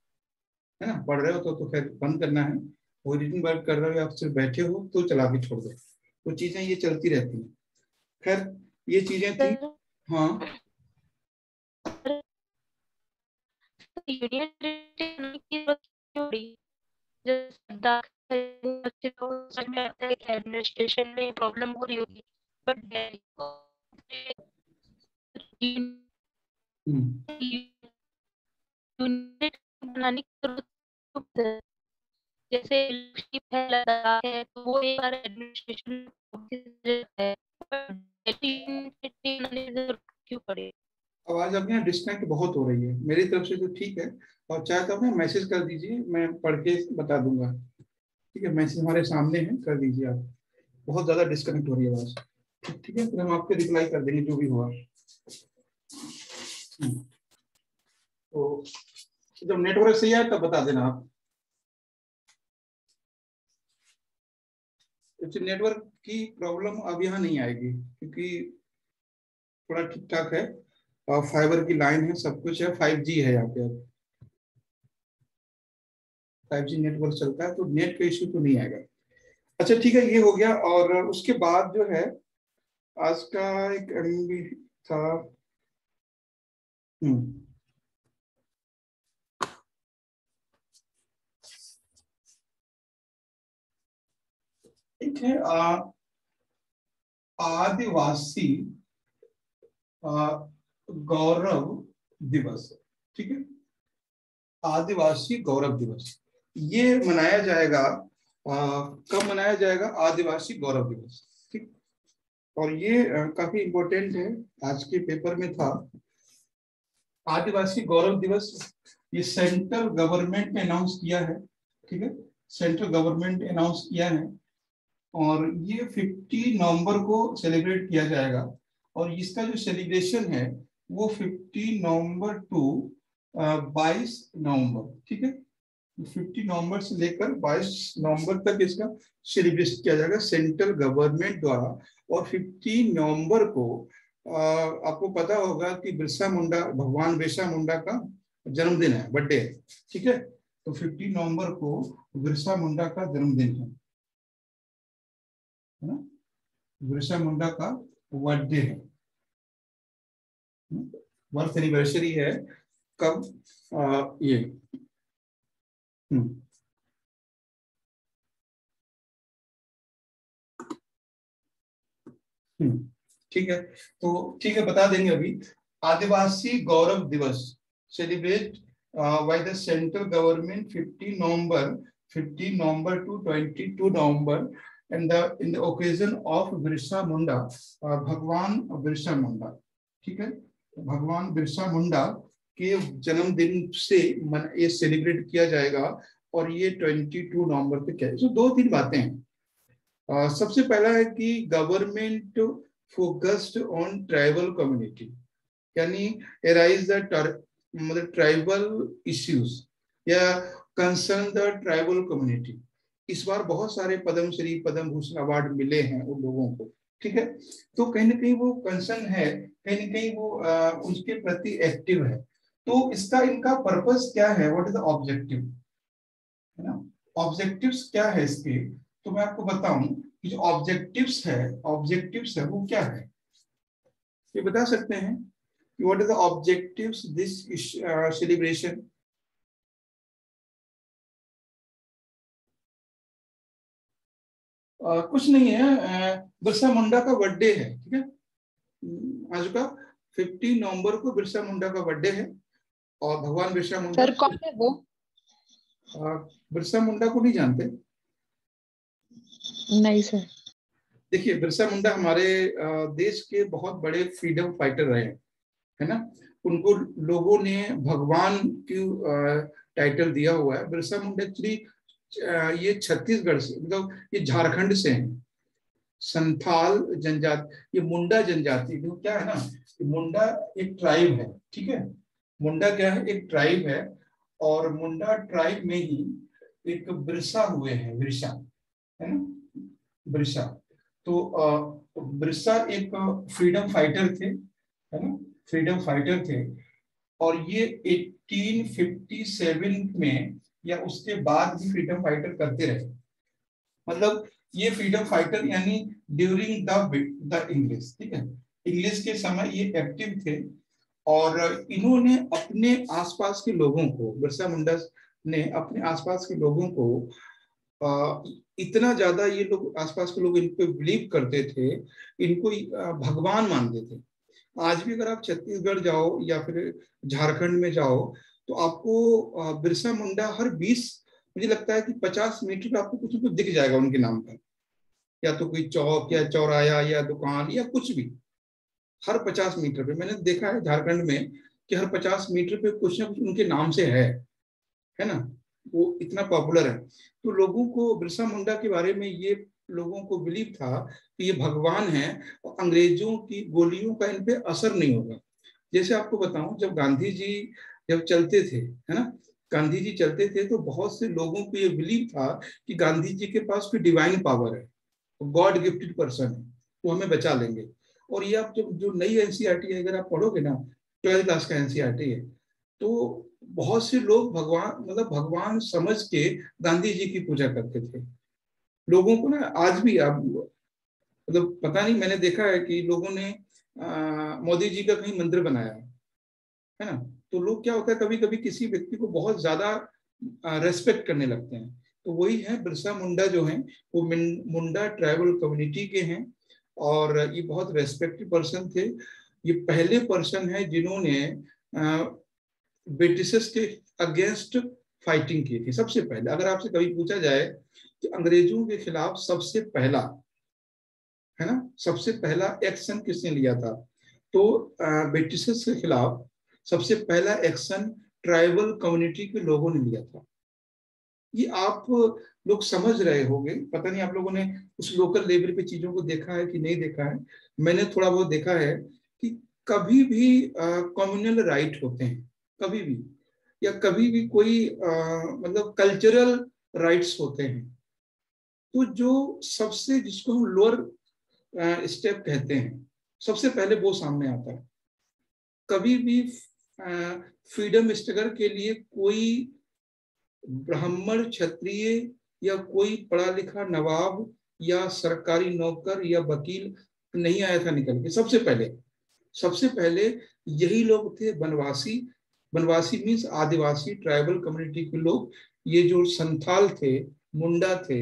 A: है ना, पढ़ रहे हो तो खैर बंद करना है। वो रिटिंग वर्क कर रहे हो आप सिर्फ बैठे हो तो चला के छोड़ दो। तो चीजें ये चलती रहती हैं। खैर ये चीजें थी। हाँ
C: यूनियन टेरिटरी की जरूरत क्यों पड़ी? जब दाखिल तो समझ में आता है कि एडमिनिस्ट्रेशन में प्रॉब्लम हो रही होगी, बट यूनिट बनाने की जरूरत है। जैसे शिप है, लद्दाख है, तो वो एक बार एडमिनिस्ट्रेशन है, क्यों पड़े?
A: आवाज अपने यहाँ डिस्कनेक्ट बहुत हो रही है, मेरी तरफ से तो ठीक है, और चाहे तो अपने मैसेज कर दीजिए, मैं पढ़ के बता दूंगा। ठीक है, मैसेज हमारे सामने है, कर दीजिए आप। बहुत ज्यादा डिस्कनेक्ट हो रही है आवाज। ठीक है, फिर हम आपके रिप्लाई कर देंगे जो भी हुआ। तो जब नेटवर्क सही आए तब बता देना आप। नेटवर्क की प्रॉब्लम अब यहाँ नहीं आएगी, क्योंकि थोड़ा ठीक ठाक है, और फाइबर की लाइन है, सब कुछ है, 5G है यहाँ पे। अब 5G नेटवर्क चलता है, तो नेट का इश्यू तो नहीं आएगा। अच्छा ठीक है, ये हो गया। और उसके बाद जो है आज का एक MB था। एक है आदिवासी गौरव दिवस। ठीक है, आदिवासी गौरव दिवस ये मनाया जाएगा। कब मनाया जाएगा? आदिवासी गौरव दिवस। ठीक, और ये काफी इम्पोर्टेंट है, आज के पेपर में था। आदिवासी गौरव दिवस ये सेंट्रल गवर्नमेंट ने अनाउंस किया है। ठीक है, सेंट्रल गवर्नमेंट ने अनाउंस किया है, और ये 50 नवंबर को सेलिब्रेट किया जाएगा। और इसका जो सेलिब्रेशन है वो 50 नवंबर टू 22 नवंबर। ठीक है, 50 नवंबर से लेकर 22 नवंबर तक इसका सेलिब्रेशन किया जाएगा सेंट्रल गवर्नमेंट द्वारा। और 15 नवंबर को आपको पता होगा कि बिरसा मुंडा, भगवान बिरसा मुंडा का जन्मदिन है, बर्थडे है। ठीक है, तो 15 नवंबर को बिरसा मुंडा का जन्मदिन है ना, बिरसा मुंडा का बर्थडे है, बर्थ एनिवर्सरी है। कब? ये ठीक है, तो ठीक है, बता देंगे अभी। Adivasi Gaurav Divas celebrate by the central government 15 November to 22 November in the occasion of Birsa Munda, Bhagwan Birsa मुंडा। ठीक है, भगवान बिरसा मुंडा के जन्मदिन से ये सेलिब्रेट किया जाएगा, और ये 22 नवंबर पे क्या है। तो 2-3 बातें हैं। सबसे पहला है कि government focused on tribal community, यानी एराइज द मतलब ट्राइबल इश्यूज या कंसर्न द ट्राइबल कम्युनिटी। इस बार बहुत सारे पद्मश्री, पद्म भूषण अवार्ड मिले हैं उन लोगों को। ठीक है, तो कहीं ना कहीं वो कंसर्न है, कहीं ना कहीं वो उसके प्रति एक्टिव है। तो इसका इनका पर्पस क्या है, व्हाट इज द ऑब्जेक्टिव, है ना, ऑब्जेक्टिव्स क्या है इसके। तो मैं आपको बताऊं कि जो ऑब्जेक्टिव्स है वो क्या है, ये बता सकते हैं कि what is the objectives this celebration. कुछ नहीं है, बिरसा मुंडा का बर्थडे है। ठीक है, आज का 15 नवंबर को बिरसा मुंडा का बर्थडे है, और भगवान बिरसा मुंडा।
B: सर कौन है वो?
A: बिरसा मुंडा को नहीं जानते?
B: नहीं सर।
A: देखिए, बिरसा मुंडा हमारे देश के बहुत बड़े फ्रीडम फाइटर रहे हैं, है ना। उनको लोगों ने भगवान की टाइटल दिया हुआ है। बिरसा मुंडा एक्चुअली ये छत्तीसगढ़ से, मतलब ये झारखंड से हैं। संथाल जनजाति, ये मुंडा जनजाति जो क्या है ना, मुंडा एक ट्राइब है। ठीक है, मुंडा क्या है, एक ट्राइब है, और मुंडा ट्राइब में ही एक बिरसा हुए हैं, बिरसा, है ना, बिरसा। तो बिरसा एक फ्रीडम फाइटर थे, है ना, फ्रीडम फाइटर थे। और ये 1857 में या उसके बाद भी फ्रीडम फाइटर करते रहे। मतलब ये फ्रीडम फाइटर यानी ड्यूरिंग द इंग्लिश। ठीक है, इंग्लिश के समय ये एक्टिव थे, और इन्होंने अपने आसपास के लोगों को, बिरसा मुंडा ने अपने आसपास के लोगों को इतना ज्यादा, ये लोग आसपास के लोग इन पे बिलीव करते थे, इनको भगवान मानते थे। आज भी अगर आप छत्तीसगढ़ जाओ या फिर झारखंड में जाओ तो आपको बिरसा मुंडा हर 20, मुझे लगता है कि 50 मीटर पे आपको कुछ न कुछ दिख जाएगा उनके नाम पर, या तो कोई चौक या चौराया या दुकान या कुछ भी। हर 50 मीटर पे मैंने देखा है झारखंड में कि हर 50 मीटर पे कुछ ना कुछ उनके नाम से है ना, वो इतना पॉपुलर है। तो लोगों को बिरसा मुंडा के बारे में ये लोगों को बिलीव था कि ये भगवान है और अंग्रेजों की गोलियों का इन पे असर नहीं होगा। जैसे आपको बताऊं, जब गांधी जी जब चलते थे, है ना, गांधी जी चलते थे तो बहुत से लोगों को ये बिलीव था कि गांधी जी के पास कोई डिवाइन पावर है, गॉड गिफ्टेड पर्सन है, वो हमें बचा लेंगे। और ये आप जब जो नई एनसीईआरटी है अगर आप पढ़ोगे ना, 12th क्लास का एनसीईआरटी है, तो बहुत से लोग भगवान, मतलब भगवान समझ के गांधी जी की पूजा करते थे। लोगों को ना आज भी आप, मतलब पता नहीं, मैंने देखा है कि लोगों ने मोदी जी का कहीं मंदिर बनाया है ना, तो लोग क्या होता है कभी कभी किसी व्यक्ति को बहुत ज्यादा रेस्पेक्ट करने लगते हैं। तो वही है बिरसा मुंडा जो है, वो मुंडा ट्राइबल कम्युनिटी के हैं और ये बहुत रेस्पेक्टेड पर्सन थे। ये पहले पर्सन है जिन्होंने ब्रिटिशर्स के अगेंस्ट फाइटिंग की थी सबसे पहले। अगर आपसे कभी पूछा जाए कि अंग्रेजों के खिलाफ सबसे पहला, है ना, सबसे पहला एक्शन किसने लिया था, तो ब्रिटिशर्स के खिलाफ सबसे पहला एक्शन ट्राइबल कम्युनिटी के लोगों ने लिया था। ये आप लोग समझ रहे होंगे, पता नहीं आप लोगों ने उस लोकल लेवल पे चीजों को देखा है कि नहीं देखा है। मैंने थोड़ा बहुत देखा है कि कभी भी कम्युनल राइट होते हैं, कभी भी, या कभी भी कोई मतलब कल्चरल राइट्स होते हैं, तो जो सबसे, जिसको हम लोअर स्टेप कहते हैं, सबसे पहले वो सामने आता है। कभी भी फ्रीडम स्ट्रगल के लिए कोई ब्राह्मण, क्षत्रिय या कोई पढ़ा लिखा नवाब या सरकारी नौकर या वकील नहीं आया था निकल के। सबसे पहले यही लोग थे, बनवासी। बनवासी मीन्स आदिवासी ट्राइबल कम्युनिटी के लोग। ये जो संथाल थे, मुंडा थे,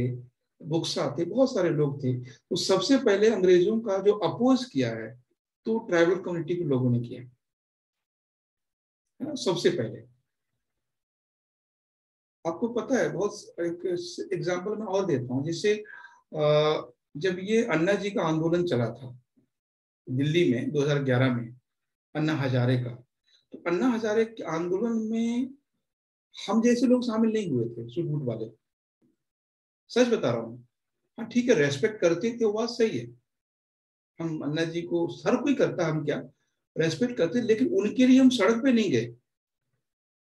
A: बुक्सा थे, बहुत सारे लोग थे। तो सबसे पहले अंग्रेजों का जो अपोज किया है तो ट्राइबल कम्युनिटी के लोगों ने किया है ना, सबसे पहले। आपको पता है, बहुत एक एग्जांपल मैं और देता हूँ। जैसे जब ये अन्ना जी का आंदोलन चला था दिल्ली में 2011 में, अन्ना हजारे का, तो अन्ना हजारे के आंदोलन में हम जैसे लोग शामिल नहीं हुए थे, सूट बूट वाले, सच बता रहा हूँ। हाँ ठीक है, रेस्पेक्ट करते थे, वो बात सही है, हम अन्ना जी को हर कोई करता, हम क्या रेस्पेक्ट करते, लेकिन उनके लिए हम सड़क पे नहीं गए,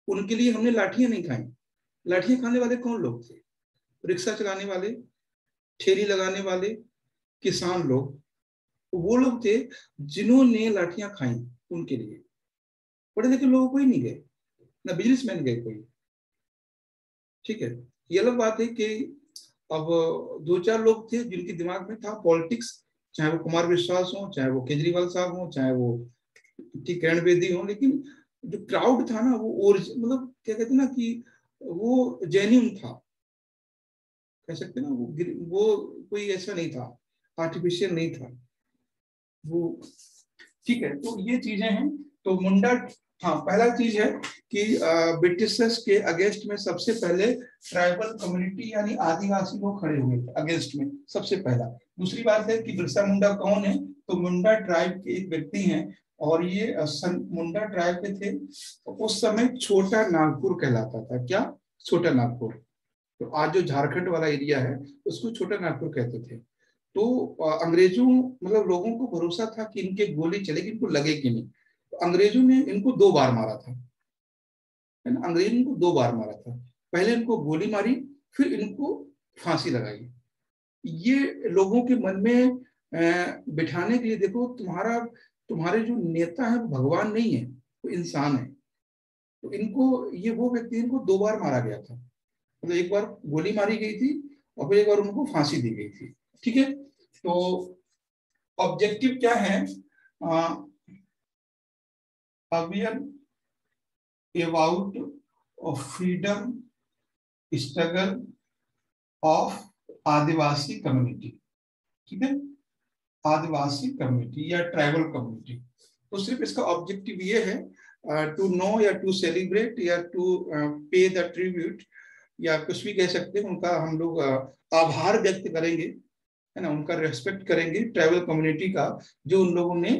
A: उनके लिए हमने लाठियां नहीं खाई। लाठियां खाने वाले कौन लोग थे? रिक्शा चलाने वाले, ठेली लगाने वाले, किसान लोग, वो लोग थे जिन्होंने लाठियां खाई। उनके लिए पढ़े लिखे लोग कोई नहीं गए, ना बिजनेसमैन गए कोई। ठीक है, ये अलग बात है कि अब दो चार लोग थे जिनके दिमाग में था पॉलिटिक्स, चाहे वो कुमार विश्वास हो, चाहे वो केजरीवाल साहब हो, चाहे वो किरण बेदी हो, लेकिन जो क्राउड था ना वो मतलब क्या कहते ना कि वो जेन्युइन था, कह सकते ना, वो कोई ऐसा नहीं था, आर्टिफिशियल नहीं था वो। ठीक है, तो ये चीजें हैं। तो मुंडा, हाँ, पहला चीज है कि ब्रिटिशर्स के अगेंस्ट में सबसे पहले ट्राइबल कम्युनिटी यानी आदिवासी लोग खड़े हुए थे अगेंस्ट में, सबसे पहला। दूसरी बात है कि बिरसा मुंडा कौन है, तो मुंडा ट्राइब के एक व्यक्ति हैं और ये मुंडा ट्राइब के थे। उस समय छोटा नागपुर कहलाता था। क्या? छोटा नागपुर। तो आज जो झारखंड वाला एरिया है उसको छोटा नागपुर कहते थे। तो अंग्रेजों, मतलब लोगों को भरोसा था कि इनके गोली चलेगी, इनको लगेगी नहीं, तो अंग्रेजों ने इनको 2 बार मारा था, है ना, अंग्रेजों ने इनको 2 बार मारा था। पहले इनको गोली मारी, फिर इनको फांसी लगाई। ये लोगों के मन में बिठाने के लिए, देखो तुम्हारे जो नेता है वो भगवान नहीं है, वो इंसान है। तो इनको, ये वो व्यक्ति, इनको 2 बार मारा गया था, मतलब एक बार गोली मारी गई थी और फिर एक बार उनको फांसी दी गई थी। ठीक है, तो ऑब्जेक्टिव क्या है? Aware about freedom struggle of Adivasi community. ठीक है, आदिवासी कम्युनिटी या ट्राइबल कम्युनिटी। तो सिर्फ इसका ऑब्जेक्टिव ये है टू नो या टू सेलिब्रेट या टू पे द ट्रिब्यूट या कुछ भी कह सकते हैं, उनका हम लोग आभार व्यक्त करेंगे, है ना, उनका रेस्पेक्ट करेंगे ट्राइबल कम्युनिटी का, जो उन लोगों ने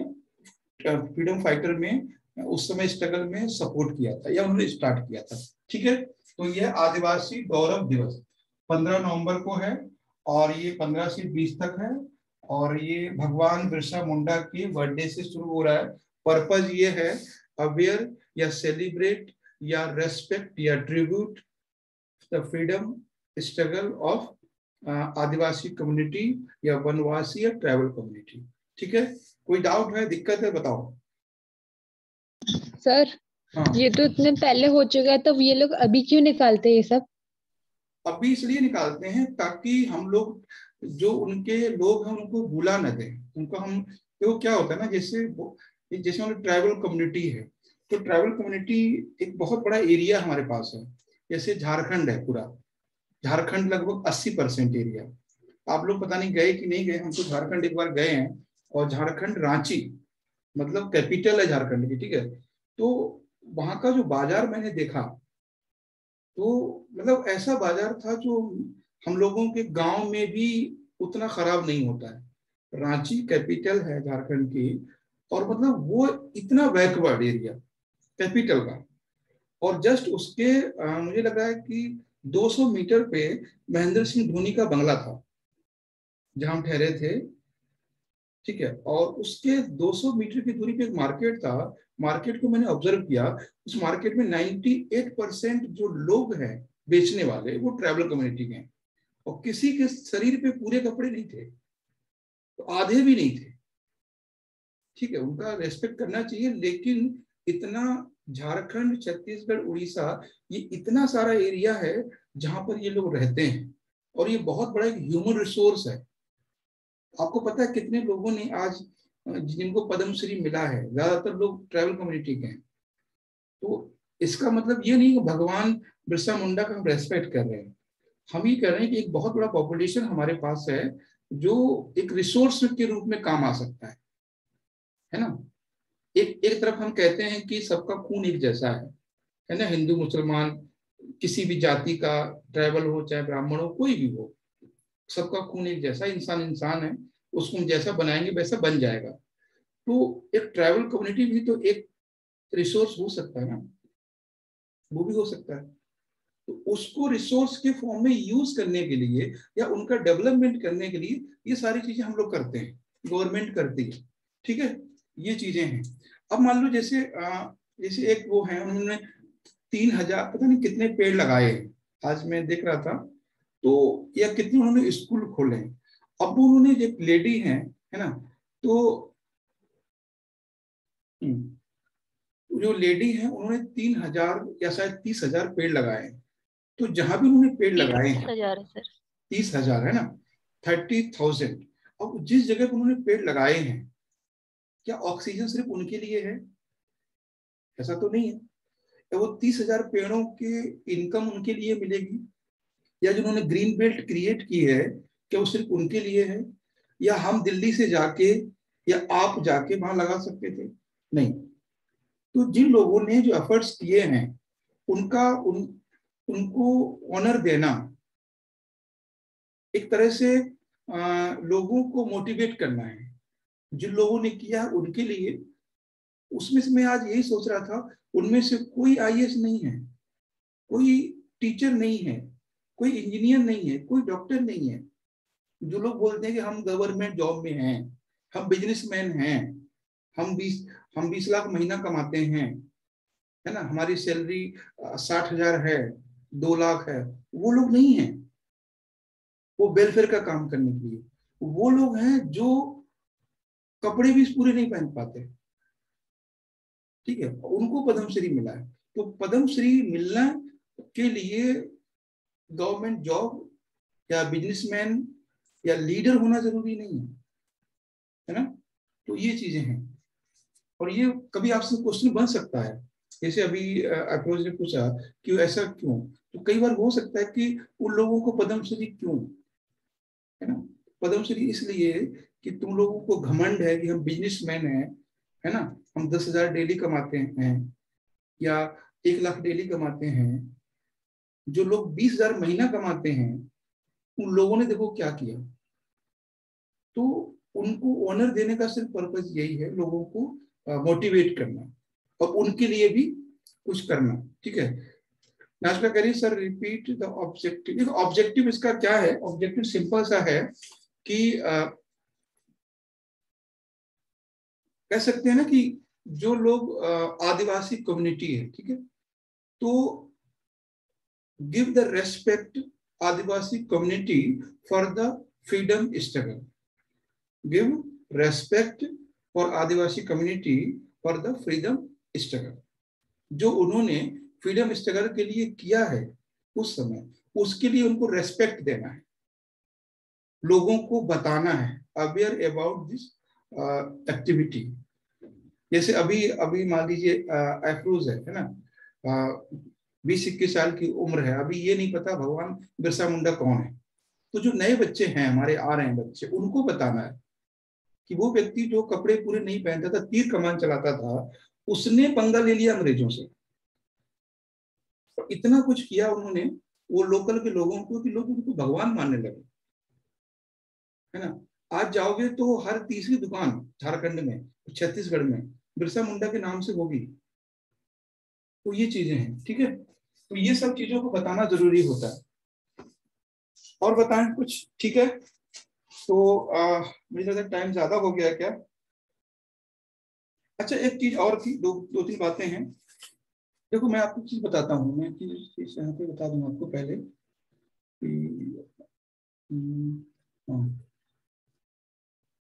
A: फ्रीडम फाइटर में उस समय स्ट्रगल में सपोर्ट किया था या उन्होंने स्टार्ट किया था। ठीक है, तो यह आदिवासी गौरव दिवस 15 नवंबर को है और ये 15 से 20 तक है और ये भगवान बिरसा मुंडा के बर्थडे से शुरू हो रहा है। पर्पज ये है अवेयर या सेलिब्रेट या रेस्पेक्ट या tribute the freedom struggle of Adivasi community या वनवासी या ट्राइबल कम्युनिटी। ठीक है, कोई डाउट है, दिक्कत है, बताओ।
B: सर
A: हाँ,
B: ये तो इतने पहले हो चुका है, तो ये लोग अभी क्यों निकालते हैं ये सब?
A: अभी इसलिए निकालते हैं ताकि हम लोग जो उनके लोग हैं उनको भूला न दें, उनको हम, तो क्या होता है ना, जैसे जैसे ट्राइबल कम्युनिटी है, तो ट्राइबल कम्युनिटी एक बहुत बड़ा एरिया हमारे पास है। जैसे झारखंड है, पूरा झारखंड लगभग 80% एरिया। आप लोग पता नहीं गए कि नहीं गए, हम तो झारखंड एक बार गए हैं और झारखंड रांची मतलब कैपिटल है झारखंड की। ठीक है, तो वहां का जो बाजार मैंने देखा, तो मतलब ऐसा बाजार था जो हम लोगों के गांव में भी उतना खराब नहीं होता है। रांची कैपिटल है झारखंड की, और मतलब वो इतना बैकवर्ड एरिया कैपिटल का, और जस्ट उसके मुझे लगा है कि 200 मीटर पे महेंद्र सिंह धोनी का बंगला था जहां हम ठहरे थे। ठीक है, और उसके 200 मीटर की दूरी पे एक मार्केट था। मार्केट को मैंने ऑब्जर्व किया, उस मार्केट में 98% जो लोग हैं बेचने वाले वो ट्राइबल कम्युनिटी के हैं, और किसी के शरीर पे पूरे कपड़े नहीं थे, तो आधे भी नहीं थे। ठीक है, उनका रेस्पेक्ट करना चाहिए, लेकिन इतना झारखंड, छत्तीसगढ़, उड़ीसा, ये इतना सारा एरिया है जहां पर ये लोग रहते हैं, और ये बहुत बड़ा एक ह्यूमन रिसोर्स है। आपको पता है कितने लोगों ने आज जिनको पद्मश्री मिला है, ज्यादातर लोग ट्राइबल कम्युनिटी के हैं। तो इसका मतलब ये नहीं कि भगवान बिरसा मुंडा का हम रेस्पेक्ट कर रहे हैं, हम ये कह रहे हैं कि एक बहुत बड़ा पॉपुलेशन हमारे पास है जो एक रिसोर्स के रूप में काम आ सकता है ना। एक तरफ हम कहते हैं कि सबका खून एक जैसा है ना, हिंदू मुसलमान किसी भी जाति का, ट्राइबल हो चाहे ब्राह्मण हो, कोई भी हो, सबका खून एक जैसा, इंसान इंसान है, उसको हम जैसा बनाएंगे वैसा बन जाएगा। तो एक ट्राइबल कम्युनिटी भी तो एक रिसोर्स हो सकता है ना, वो भी हो सकता है। तो उसको रिसोर्स के फॉर्म में यूज करने के लिए या उनका डेवलपमेंट करने के लिए ये सारी चीजें हम लोग करते हैं, गवर्नमेंट करती है। ठीक है, ये चीजें हैं। अब मान लो जैसे जैसे एक वो है, उन्होंने 3000 पता नहीं कितने पेड़ लगाए हैं, आज मैं देख रहा था, तो या कितने उन्होंने स्कूल खोले हैं। अब उन्होंने जो लेडी है ना, तो जो लेडी है उन्होंने 3000 या शायद 30,000 पेड़ लगाए हैं। तो जहां भी उन्होंने पेड़ लगाए हैं
C: 30,000 है सर।
A: 30,000 है ना, 30,000। अब जिस जगह पर उन्होंने पेड़ लगाए हैं, क्या ऑक्सीजन सिर्फ उनके लिए है? ऐसा तो नहीं है। या वो 30,000 पेड़ों की इनकम उनके लिए मिलेगी? या जिन्होंने ग्रीन बेल्ट क्रिएट की है, क्या वो सिर्फ उनके लिए है? या हम दिल्ली से जाके या आप जाके वहां लगा सकते थे? नहीं। तो जिन लोगों ने जो एफर्ट्स किए हैं उनका उनको ऑनर देना, एक तरह से लोगों को मोटिवेट करना है। जिन लोगों ने किया उनके लिए, उसमें से मैं आज यही सोच रहा था, उनमें से कोई आईएएस नहीं है, कोई टीचर नहीं है, कोई इंजीनियर नहीं है, कोई डॉक्टर नहीं है। जो लोग बोलते हैं कि हम गवर्नमेंट जॉब में हैं, हम बिजनेसमैन हैं, हम 20 लाख महीना कमाते हैं, है ना, हमारी सैलरी 60,000 है, 2 लाख है, वो लोग नहीं है। वो वेलफेयर का काम करने के लिए वो लोग हैं जो कपड़े भी पूरे नहीं पहन पाते। ठीक है, उनको पद्मश्री मिला है। तो पद्मश्री मिलना के लिए गवर्नमेंट जॉब या बिजनेसमैन या लीडर होना जरूरी नहीं है ना। तो ये चीजें हैं, और ये कभी आपसे क्वेश्चन बन सकता है, जैसे अभी अप्रोच ने पूछा कि ऐसा क्यों, तो कई बार हो सकता है कि उन लोगों को पद्मश्री क्यों, है ना। पद्मश्री इसलिए कि तुम लोगों को घमंड है कि हम बिजनेसमैन हैं, है ना, हम 10,000 डेली कमाते हैं या 1 लाख डेली कमाते हैं, जो लोग 20,000 महीना कमाते हैं, उन लोगों ने देखो क्या किया। तो उनको ऑनर देने का सिर्फ पर्पस यही है, लोगों को मोटिवेट करना और उनके लिए भी कुछ करना। ठीक है, नाश्ता करिए सर, रिपीट द ऑब्जेक्टिव। देखो ऑब्जेक्टिव इसका क्या है, ऑब्जेक्टिव सिंपल सा है कि कह सकते हैं ना कि जो लोग आदिवासी कम्युनिटी है, ठीक है, तो give the respect Adivasi community for the freedom struggle, give respect for Adivasi community for the freedom struggle. जो उन्होंने फ्रीडम स्ट्रगल के लिए किया है उस समय, उसके लिए उनको रेस्पेक्ट देना है, लोगों को बताना है, अवेयर अबाउट दिस एक्टिविटी। जैसे अभी अभी मान लीजिए अफरोज है ना, 20-21 साल की उम्र है, अभी ये नहीं पता भगवान बिरसा मुंडा कौन है। तो जो नए बच्चे हैं हमारे, आ रहे हैं बच्चे, उनको बताना है कि वो व्यक्ति जो कपड़े पूरे नहीं पहनता था, तीर कमान चलाता था, उसने पंगा ले लिया अंग्रेजों से। तो इतना कुछ किया उन्होंने वो लोकल के लोगों को कि लोग उनको भगवान मानने लगे, है ना। आज जाओगे तो हर तीसरी दुकान झारखंड में, छत्तीसगढ़ में बिरसा मुंडा के नाम से होगी। तो ये चीजें हैं, ठीक है। तो ये सब चीजों को बताना जरूरी होता है। और बताएं कुछ, ठीक है। तो मुझे लगता है टाइम ज्यादा हो गया क्या। अच्छा, एक चीज और थी, दो तीन बातें हैं। देखो मैं आपको चीज बताता हूँ, मैं चीज यहाँ पे बता दूंगा आपको पहले कि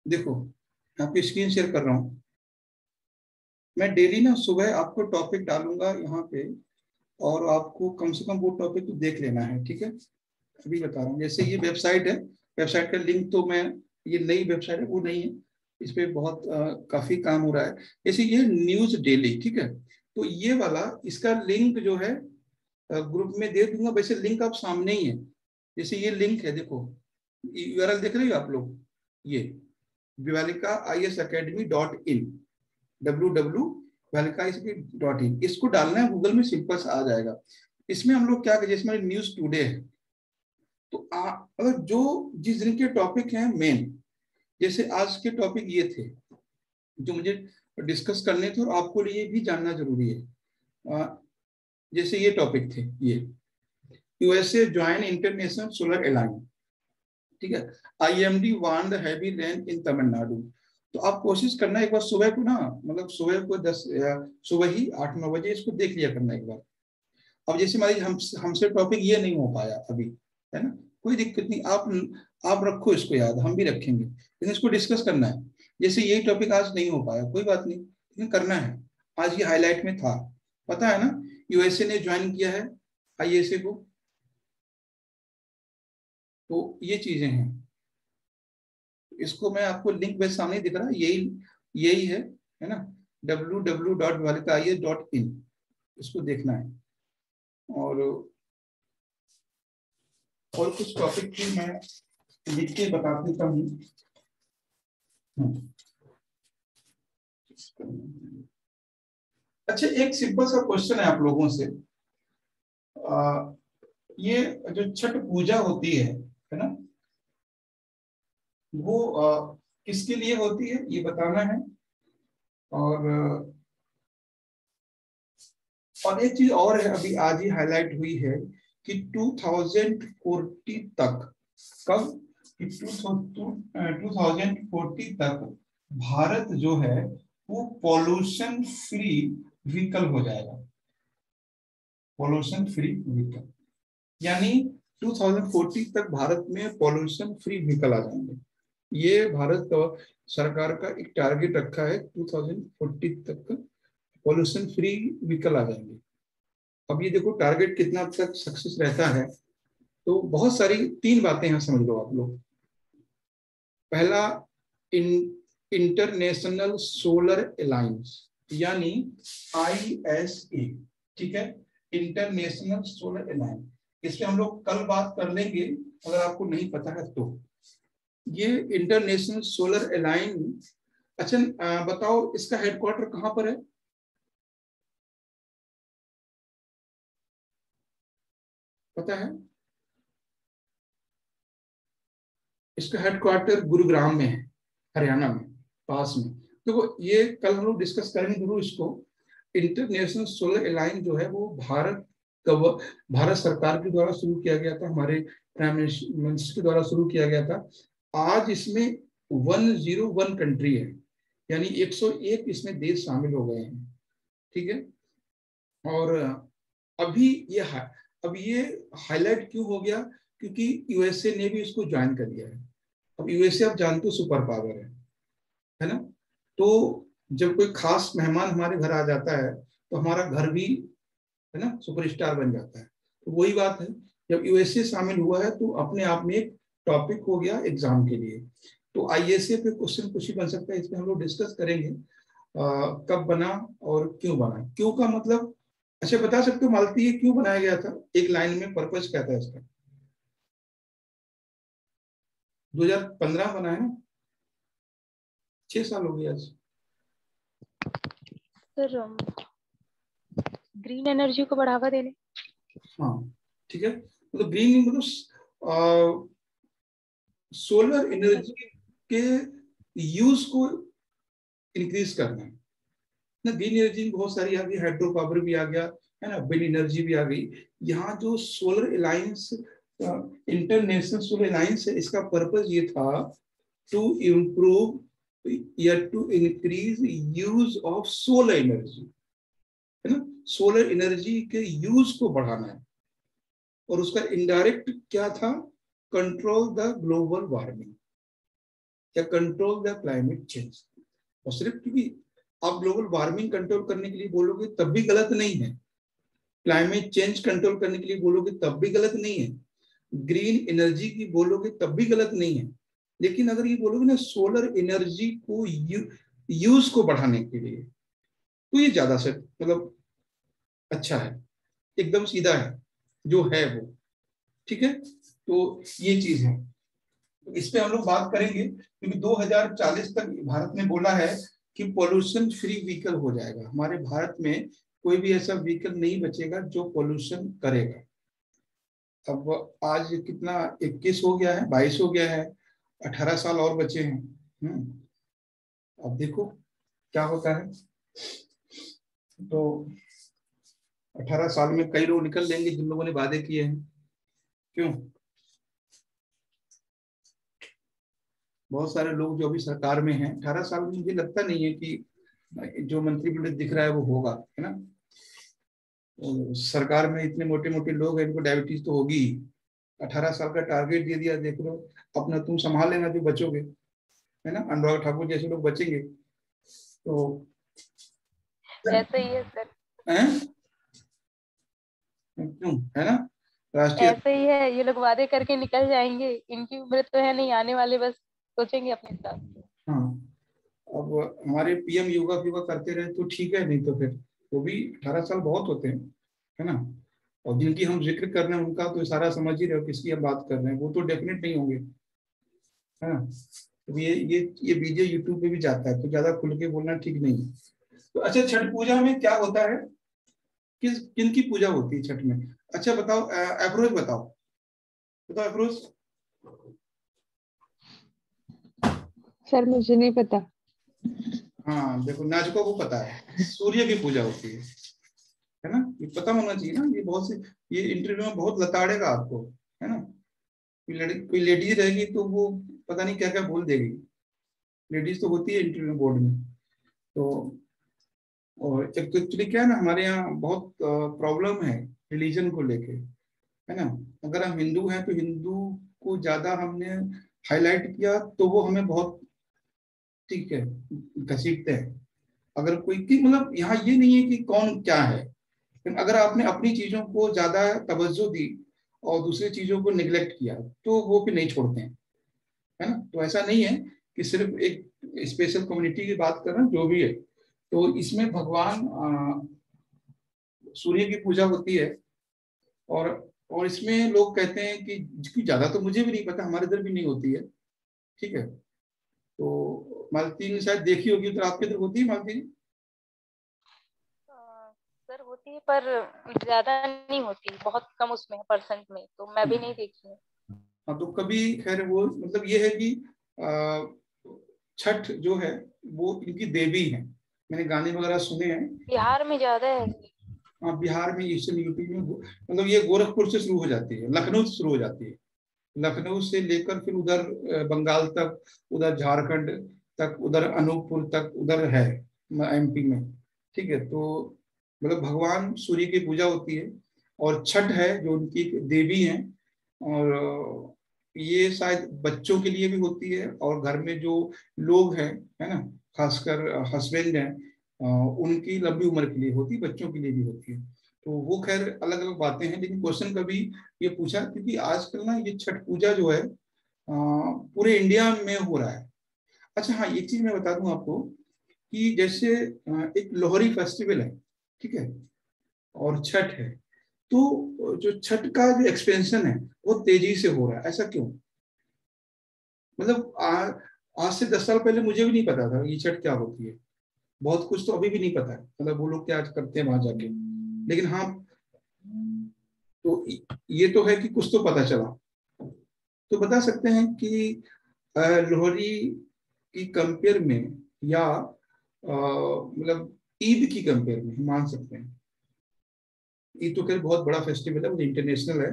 A: देखो आपकी स्क्रीन शेयर कर रहा हूँ मैं। डेली ना सुबह आपको टॉपिक डालूंगा यहाँ पे, और आपको कम से कम वो टॉपिक तो देख लेना है, ठीक है। अभी बता रहा हूँ, जैसे ये वेबसाइट है, वेबसाइट का लिंक तो मैं, ये नई वेबसाइट है वो नहीं है, इस पे बहुत काफी काम हो रहा है। जैसे ये न्यूज डेली, ठीक है, तो ये वाला इसका लिंक जो है ग्रुप में दे दूंगा। वैसे लिंक आप सामने ही है, जैसे ये लिंक है, देखो यूआरएल देख रहे हो आप लोग, ये vivalikaisacademy.in, www.vivalikaisacademy.in, इसको डालना है गूगल में, सिंपल से आ जाएगा। इसमें हम लोग क्या करें, इसमें न्यूज टुडे है, तो अगर जो जिस दिन के टॉपिक हैं मेन, जैसे आज के टॉपिक ये थे जो मुझे डिस्कस करने थे और आपको लिए भी जानना जरूरी है। जैसे ये टॉपिक थे, ये USA join international solar alliance, ठीक है, IMD वार्न हैवी रेन इन तमिलनाडु। तो आप कोशिश करना एक बार सुबह को ना, मतलब सुबह को 10 सुबह ही 8-9 बजे इसको देख लिया करना एक बार। अब जैसे मान लीजिए हमसे टॉपिक ये नहीं हो पाया अभी, है ना, कोई दिक्कत नहीं, आप रखो इसको याद, हम भी रखेंगे, लेकिन इसको डिस्कस करना है। जैसे यही टॉपिक आज नहीं हो पाया, कोई बात नहीं, लेकिन करना है। आज ये हाईलाइट में था, पता है ना, यूएसए ने ज्वाइन किया है ISA को। तो ये चीजें हैं, इसको मैं आपको लिंक मेरे सामने दिख रहा है, यही है ना, www.vivalikais.in, इसको देखना है। और कुछ टॉपिक भी मैं लिख के बता देता हूँ। अच्छा, एक सिंपल सा क्वेश्चन है आप लोगों से, ये जो छठ पूजा होती है ना, वो किसके लिए होती है ये बताना है। और एक चीज और है, अभी आज ही हाईलाइट हुई है कि 2040 तक, कब, 2040 तक भारत जो है वो पॉल्यूशन फ्री व्हीकल हो जाएगा। पॉल्यूशन फ्री व्हीकल यानी 2040 तक भारत में पॉल्यूशन फ्री व्हीकल आ जाएंगे। ये भारत सरकार का एक टारगेट रखा है, 2040 तक पॉल्यूशन फ्री व्हीकल आ जाएंगे। अब ये देखो टारगेट कितना तक सक्सेस रहता है। तो बहुत सारी 3 बातें यहाँ समझ लो आप लोग। पहला, इंटरनेशनल सोलर अलायंस यानी ISA, ठीक है, इंटरनेशनल सोलर अलायंस। इस पे हम लोग कल बात कर लेंगे, अगर आपको नहीं पता है तो। ये इंटरनेशनल सोलर अलायंस अच्छा बताओ इसका हेडक्वार्टर कहाँ पर है? पता है? इसका हेडक्वार्टर गुरुग्राम में है, हरियाणा में, पास में। देखो ये कल हम लोग डिस्कस करेंगे जरूर इसको। इंटरनेशनल सोलर अलायंस जो है वो भारत सरकार के द्वारा शुरू किया गया था, हमारे प्राइम मिनिस्टर के द्वारा शुरू किया गया था। आज इसमें 101 कंट्री है, यानी 101 इसमें देश शामिल हो गए हैं। ठीक है। और अभी ये अब ये हाईलाइट क्यों हो गया? क्योंकि यूएसए ने भी इसको ज्वाइन कर लिया है। अब यूएसए आप जानते हो सुपर पावर है ना? तो जब कोई खास मेहमान हमारे घर आ जाता है तो हमारा घर भी है ना सुपरस्टार बन जाता है। तो वही बात है, जब यूएसए शामिल हुआ है तो अपने आप में एक टॉपिक हो गया एग्जाम के लिए। तो आईएसए पे क्वेश्चन कुछ ही बन सकता है, इसमें हम लोग डिस्कस करेंगे कब बना और क्यों बना। क्यों का मतलब अच्छा बता सकते हो मालती, ये क्यों बनाया गया था? एक लाइन में पर्पज क्या था इसका? 2015 बना है ना, 6 साल हो गया आज।
C: सर ग्रीन एनर्जी को बढ़ावा देने।
A: हाँ ठीक है, मतलब ग्रीन मतलब सोलर एनर्जी के यूज को इंक्रीज करना है ना। ग्रीन एनर्जी बहुत सारी आ गई, हाइड्रो पावर भी आ गया है ना, विंड एनर्जी भी आ गई। यहाँ जो solar alliance, international solar alliance है, इसका पर्पज ये था टू इम्प्रूव या to increase use of solar energy, है ना। सोलर एनर्जी के यूज को बढ़ाना है। और उसका इनडायरेक्ट क्या था? कंट्रोल द ग्लोबल वार्मिंग या कंट्रोल द क्लाइमेट चेंज। और सिर्फ क्योंकि आप ग्लोबल वार्मिंग कंट्रोल करने के लिए बोलोगे तब भी गलत नहीं है, क्लाइमेट चेंज कंट्रोल करने के लिए बोलोगे तब भी गलत नहीं है, ग्रीन एनर्जी की बोलोगे तब भी गलत नहीं है। लेकिन अगर ये बोलोगे ना सोलर एनर्जी को यूज को बढ़ाने के लिए, तो ये ज्यादा से मतलब अच्छा है, एकदम सीधा है जो है वो। ठीक है, तो ये चीज है, तो इस पे हम लोग बात करेंगे। क्योंकि 2040 तक भारत ने बोला है कि पोल्यूशन फ्री व्हीकल हो जाएगा। हमारे भारत में कोई भी ऐसा व्हीकल नहीं बचेगा जो पोल्यूशन करेगा। अब आज कितना 21 हो गया है, 22 हो गया है, 18 साल और बचे हैं। अब देखो क्या होता है। तो 18 साल में कई लोग निकल लेंगे जिन लोगों ने वादे किए हैं। क्यों? बहुत सारे लोग जो अभी सरकार में हैं 18 साल में, मुझे लगता नहीं है कि जो मंत्रिमंडल दिख रहा है वो होगा, है ना। तो सरकार में इतने मोटे मोटे लोग हैं, इनको डायबिटीज तो होगी। 18 साल का टारगेट दे दिया, देख लो अपना तुम संभाल लेना जो बचोगे, है ना। अनुराग ठाकुर जैसे लोग बचेंगे तो
C: ऐसा ही है सर,
A: क्यों, है ना। राष्ट्रीय
C: ऐसा ही है, ये लोग वादे करके निकल जाएंगे, इनकी उम्र तो है नहीं आने वाले, बस सोचेंगे अपने साथ।
A: हाँ, अब हमारे पीएम योगा फीगा करते रहे तो ठीक है, नहीं तो फिर वो भी 18 साल बहुत होते हैं, है ना। और जिनकी हम जिक्र कर रहे हैं उनका तो सारा समझ ही रहे हो किसकी हम बात कर रहे हैं, वो तो डेफिनेट नहीं होंगे, है ना। तो ये वीडियो यूट्यूब पे भी जाता है तो ज्यादा खुल के बोलना ठीक नहीं है। तो अच्छा, छठ पूजा में क्या होता है? किन की पूजा होती है छठ में? अच्छा बताओ, अफरोज बताओ, बताओ अफरोज।
B: सर मुझे नहीं पता।
A: हाँ देखो, नाजुका को पता है, सूर्य की पूजा होती है ना। ये पता होना चाहिए ना, ये बहुत सी, ये इंटरव्यू में बहुत लताड़ेगा आपको, है ना। कोई लेडीज रहेगी तो वो पता नहीं क्या क्या बोल देगी। लेडीज तो होती है इंटरव्यू बोर्ड में। तो और एक तो एक्चुअली क्या है ना, हमारे यहाँ बहुत प्रॉब्लम है रिलीजन को लेके, है ना। अगर हम हिंदू हैं तो हिंदू को ज्यादा हमने हाईलाइट किया तो वो हमें बहुत ठीक है घसीटते हैं। अगर कोई की मतलब यहाँ ये नहीं है कि कौन क्या है, लेकिन अगर आपने अपनी चीजों को ज्यादा तवज्जो दी और दूसरी चीजों को निगलेक्ट किया तो वो फिर नहीं छोड़ते हैं, है ना। तो ऐसा नहीं है कि सिर्फ एक स्पेशल कम्युनिटी की बात कर रहे हैं, जो भी है। तो इसमें भगवान सूर्य की पूजा होती है। और और इसमें लोग कहते हैं कि ज्यादा तो मुझे भी नहीं पता, हमारे इधर भी नहीं होती है, ठीक है। तो मालती ने शायद देखी होगी, तो आपके इधर होती है मालती?
C: सर होती है पर ज्यादा नहीं होती, बहुत कम उसमें परसेंट में, तो मैं भी नहीं देखी हूँ।
A: हाँ, तो कभी खैर वो मतलब ये है कि छठ जो है वो इनकी देवी है, मैंने गाने वगैरह सुने हैं।
C: बिहार में ज्यादा है।
A: हाँ, बिहार में, ईस्टर्न यूपी में मतलब ये गोरखपुर से शुरू हो जाती है, लखनऊ से शुरू हो जाती है, लखनऊ से लेकर फिर उधर बंगाल तक, उधर झारखंड तक, उधर अनूपपुर तक, उधर है एमपी में। ठीक है, तो मतलब भगवान सूर्य की पूजा होती है, और छठ है जो उनकी देवी हैं। और ये शायद बच्चों के लिए भी होती है, और घर में जो लोग हैं, है ना, खासकर हस्बैंड हैं, उनकी लंबी उम्र के लिए होती है, बच्चों के लिए भी होती है। तो वो खैर अलग अलग बातें हैं, लेकिन क्वेश्चन कभी ये पूछा, क्योंकि आजकल ना ये छठ पूजा जो है पूरे इंडिया में हो रहा है। अच्छा हाँ, एक चीज मैं बता दूं आपको कि जैसे एक लोहरी फेस्टिवल है, ठीक है, और छठ है, तो जो छठ का जो एक्सपेंशन है वो तेजी से हो रहा है। ऐसा क्यों? मतलब आज से 10 साल पहले मुझे भी नहीं पता था ये छठ क्या होती है, बहुत कुछ तो अभी भी नहीं पता है, मतलब वो लोग क्या करते हैं वहां जाके। लेकिन हाँ, तो ये तो है कि कुछ तो पता चला। तो बता सकते हैं कि लोहरी की कंपेयर में, या मतलब ईद की कंपेयर में हम मान सकते हैं, ईद तो खैर बहुत बड़ा फेस्टिवल है, वो इंटरनेशनल है,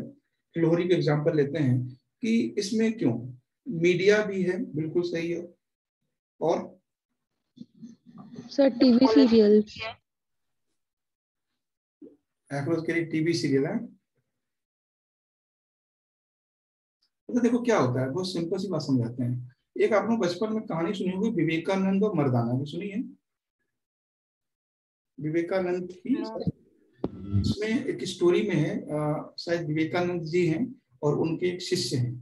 A: लोहरी का एग्जांपल लेते हैं कि इसमें क्यों मीडिया भी है, बिल्कुल सही है, और
B: सर टीवी सीरियल।
A: एफरोज के लिए टीवी सीरियल है। तो देखो क्या होता है, बहुत सिंपल सी बात समझाते हैं। एक आपने बचपन में कहानी सुनी होगी, विवेकानंद और मर्दाना, भी सुनी है? विवेकानंद की, इसमें एक स्टोरी में है, शायद विवेकानंद जी हैं और उनके एक शिष्य हैं,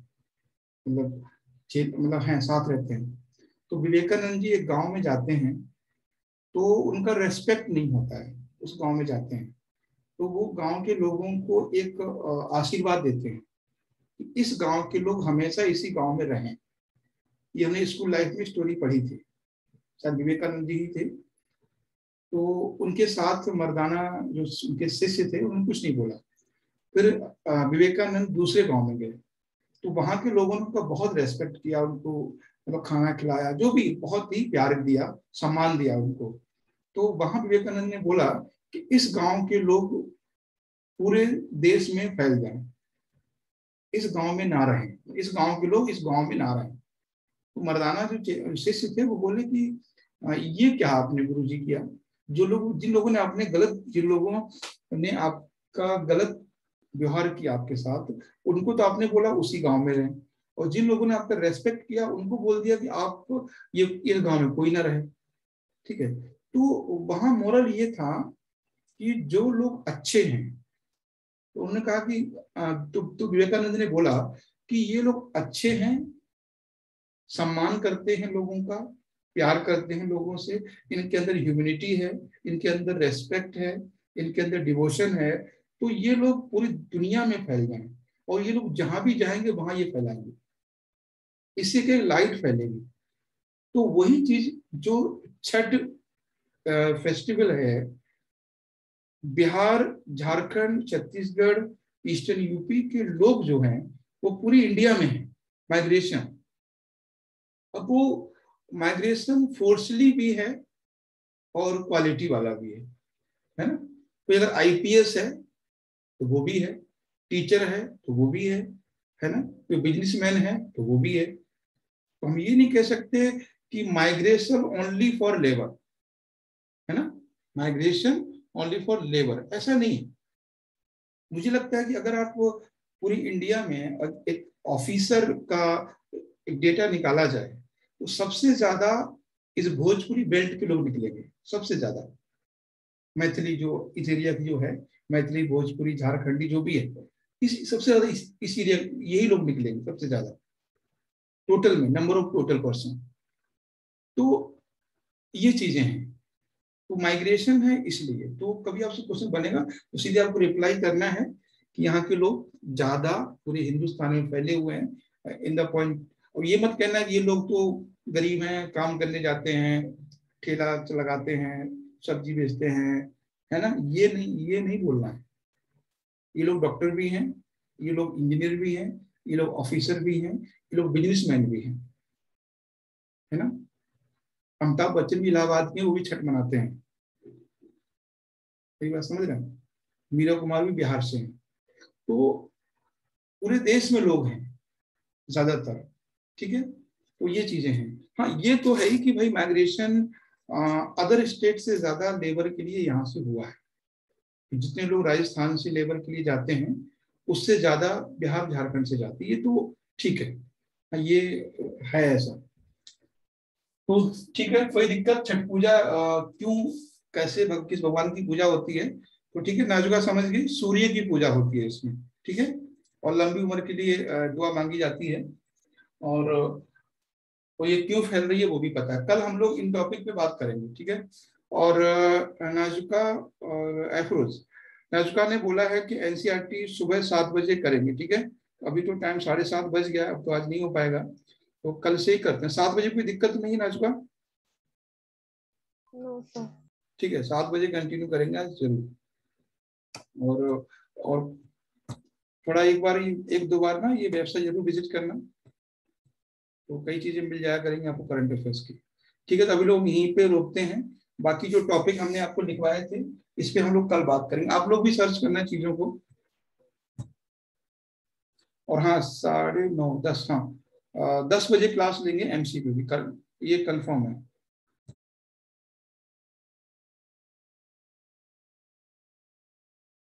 A: मतलब मतलब हैं, साथ रहते हैं। तो विवेकानंद जी एक गांव में जाते हैं, तो उनका रेस्पेक्ट नहीं होता है, उस गांव में जाते हैं, तो वो गांव के लोगों को एक आशीर्वाद देते हैं कि इस गांव के लोग हमेशा इसी गांव में रहें। ये हमने स्कूल लाइफ में स्टोरी पढ़ी थी, शायद विवेकानंद जी ही थे। तो उनके साथ मर्दाना जो उनके शिष्य थे, उन्होंने कुछ नहीं बोला। फिर विवेकानंद दूसरे गांव में गए, तो वहां के लोगों ने उनका बहुत रेस्पेक्ट किया, उनको मतलब खाना खिलाया, जो भी बहुत ही प्यार दिया, सम्मान दिया उनको। तो वहां विवेकानंद ने बोला कि इस गांव के लोग पूरे देश में फैल जाएं, इस गांव में ना रहें, इस गांव के लोग इस गांव में ना रहें। तो मर्दाना जो शिष्य थे वो बोले कि ये क्या आपने गुरुजी किया, जो लोग, जिन लोगों ने आपने गलत, जिन लोगों ने आपका गलत व्यवहार किया आपके साथ, उनको तो आपने बोला उसी गांव में रहें, और जिन लोगों ने आपका रेस्पेक्ट किया उनको बोल दिया कि आप ये इस गांव में कोई ना रहे। ठीक है, तो वहां मोरल ये था कि जो लोग अच्छे हैं, तो उन्होंने कहा कि तो विवेकानंद ने बोला कि ये लोग अच्छे हैं, सम्मान करते हैं लोगों का, प्यार करते हैं लोगों से, इनके अंदर ह्यूमैनिटी है, इनके अंदर रेस्पेक्ट है, इनके अंदर डिवोशन है, तो ये लोग पूरी दुनिया में फैल जाएं, और ये लोग जहां भी जाएंगे वहां ये फैलाएंगे, इससे के लाइट फैलेगी। तो वही चीज जो छठ फेस्टिवल है, बिहार, झारखंड, छत्तीसगढ़, ईस्टर्न यूपी के लोग जो हैं वो पूरी इंडिया में है माइग्रेशन। अब वो माइग्रेशन फोर्सली भी है और क्वालिटी वाला भी है ना। तो अगर आईपीएस है तो वो भी है, टीचर है तो वो भी है ना, कोई बिजनेसमैन है तो वो भी है। तो हम ये नहीं कह सकते कि माइग्रेशन ओनली फॉर लेबर, है ना, माइग्रेशन ओनली फॉर लेबर, ऐसा नहीं। मुझे लगता है कि अगर आप पूरी इंडिया में एक ऑफिसर का एक डेटा निकाला जाए, तो सबसे ज्यादा इस भोजपुरी बेल्ट के लोग निकलेंगे, सबसे ज्यादा। मैथिली जो इस एरिया की जो है, मैथिली, भोजपुरी, झारखंडी जो भी है, इस सबसे ज्यादा इस एरिया यही लोग निकलेंगे सबसे ज्यादा, टोटल में, नंबर ऑफ टोटल पर्सन। तो ये चीजें हैं, तो माइग्रेशन है इसलिए। तो कभी आपसे क्वेश्चन बनेगा तो सीधे आपको रिप्लाई करना है कि यहाँ के लोग ज्यादा पूरे हिंदुस्तान में फैले हुए हैं इन द पॉइंट। और ये मत कहना कि ये लोग तो गरीब हैं, काम करने जाते हैं, ठेला लगाते हैं, सब्जी बेचते हैं, है ना, ये नहीं बोलना है। ये लोग डॉक्टर भी हैं, ये लोग इंजीनियर भी हैं, ये लोग ऑफिसर भी हैं, ये लोग बिजनेसमैन भी हैं, है ना। अमिताभ बच्चन भी इलाहाबाद के हैं, वो भी छठ मनाते हैं। सही बात समझ रहे हैं। मीरा कुमार भी बिहार से हैं। तो पूरे देश में लोग हैं ज्यादातर, ठीक है। तो ये चीजें हैं। हाँ, ये तो है ही कि भाई माइग्रेशन अदर स्टेट से ज्यादा लेबर के लिए यहाँ से हुआ है। जितने लोग राजस्थान से लेबर के लिए जाते हैं उससे ज्यादा बिहार झारखंड से जाती है, ये तो ठीक है, ये है ऐसा। तो ठीक है, कोई दिक्कत। छठ पूजा क्यों, कैसे, किस भगवान की पूजा होती है, तो ठीक है, नाजुका समझ गई, सूर्य की पूजा होती है इसमें, ठीक है। और लंबी उम्र के लिए दुआ मांगी जाती है, और तो ये क्यों फैल रही है वो भी पता है। कल हम लोग इन टॉपिक पे बात करेंगे, ठीक है। और नाजुका और अफरोज, नाजुका ने बोला है कि एनसीईआरटी सुबह 7 बजे करेंगे, ठीक है। अभी तो टाइम 7:30 बज गया, अब तो आज नहीं हो पाएगा, तो कल से ही करते हैं। 7 बजे कोई दिक्कत नहीं है नाजुका?
B: No sir.
A: ठीक है, 7 बजे कंटिन्यू करेंगे आज जरूर। और थोड़ा एक दो बार ना ये वेबसाइट जरूर विजिट करना, तो कई चीजें मिल जाया करेंगे आपको करंट अफेयर्स की, ठीक है। तो अभी लोग यहीं पे रोकते हैं, बाकी जो टॉपिक हमने आपको लिखवाए थे इस पे हम लोग कल बात करेंगे। आप लोग भी सर्च करना चीजों को। और हाँ, 9:30, हाँ 10 बजे क्लास लेंगे एमसीक्यू की, ये कंफर्म है।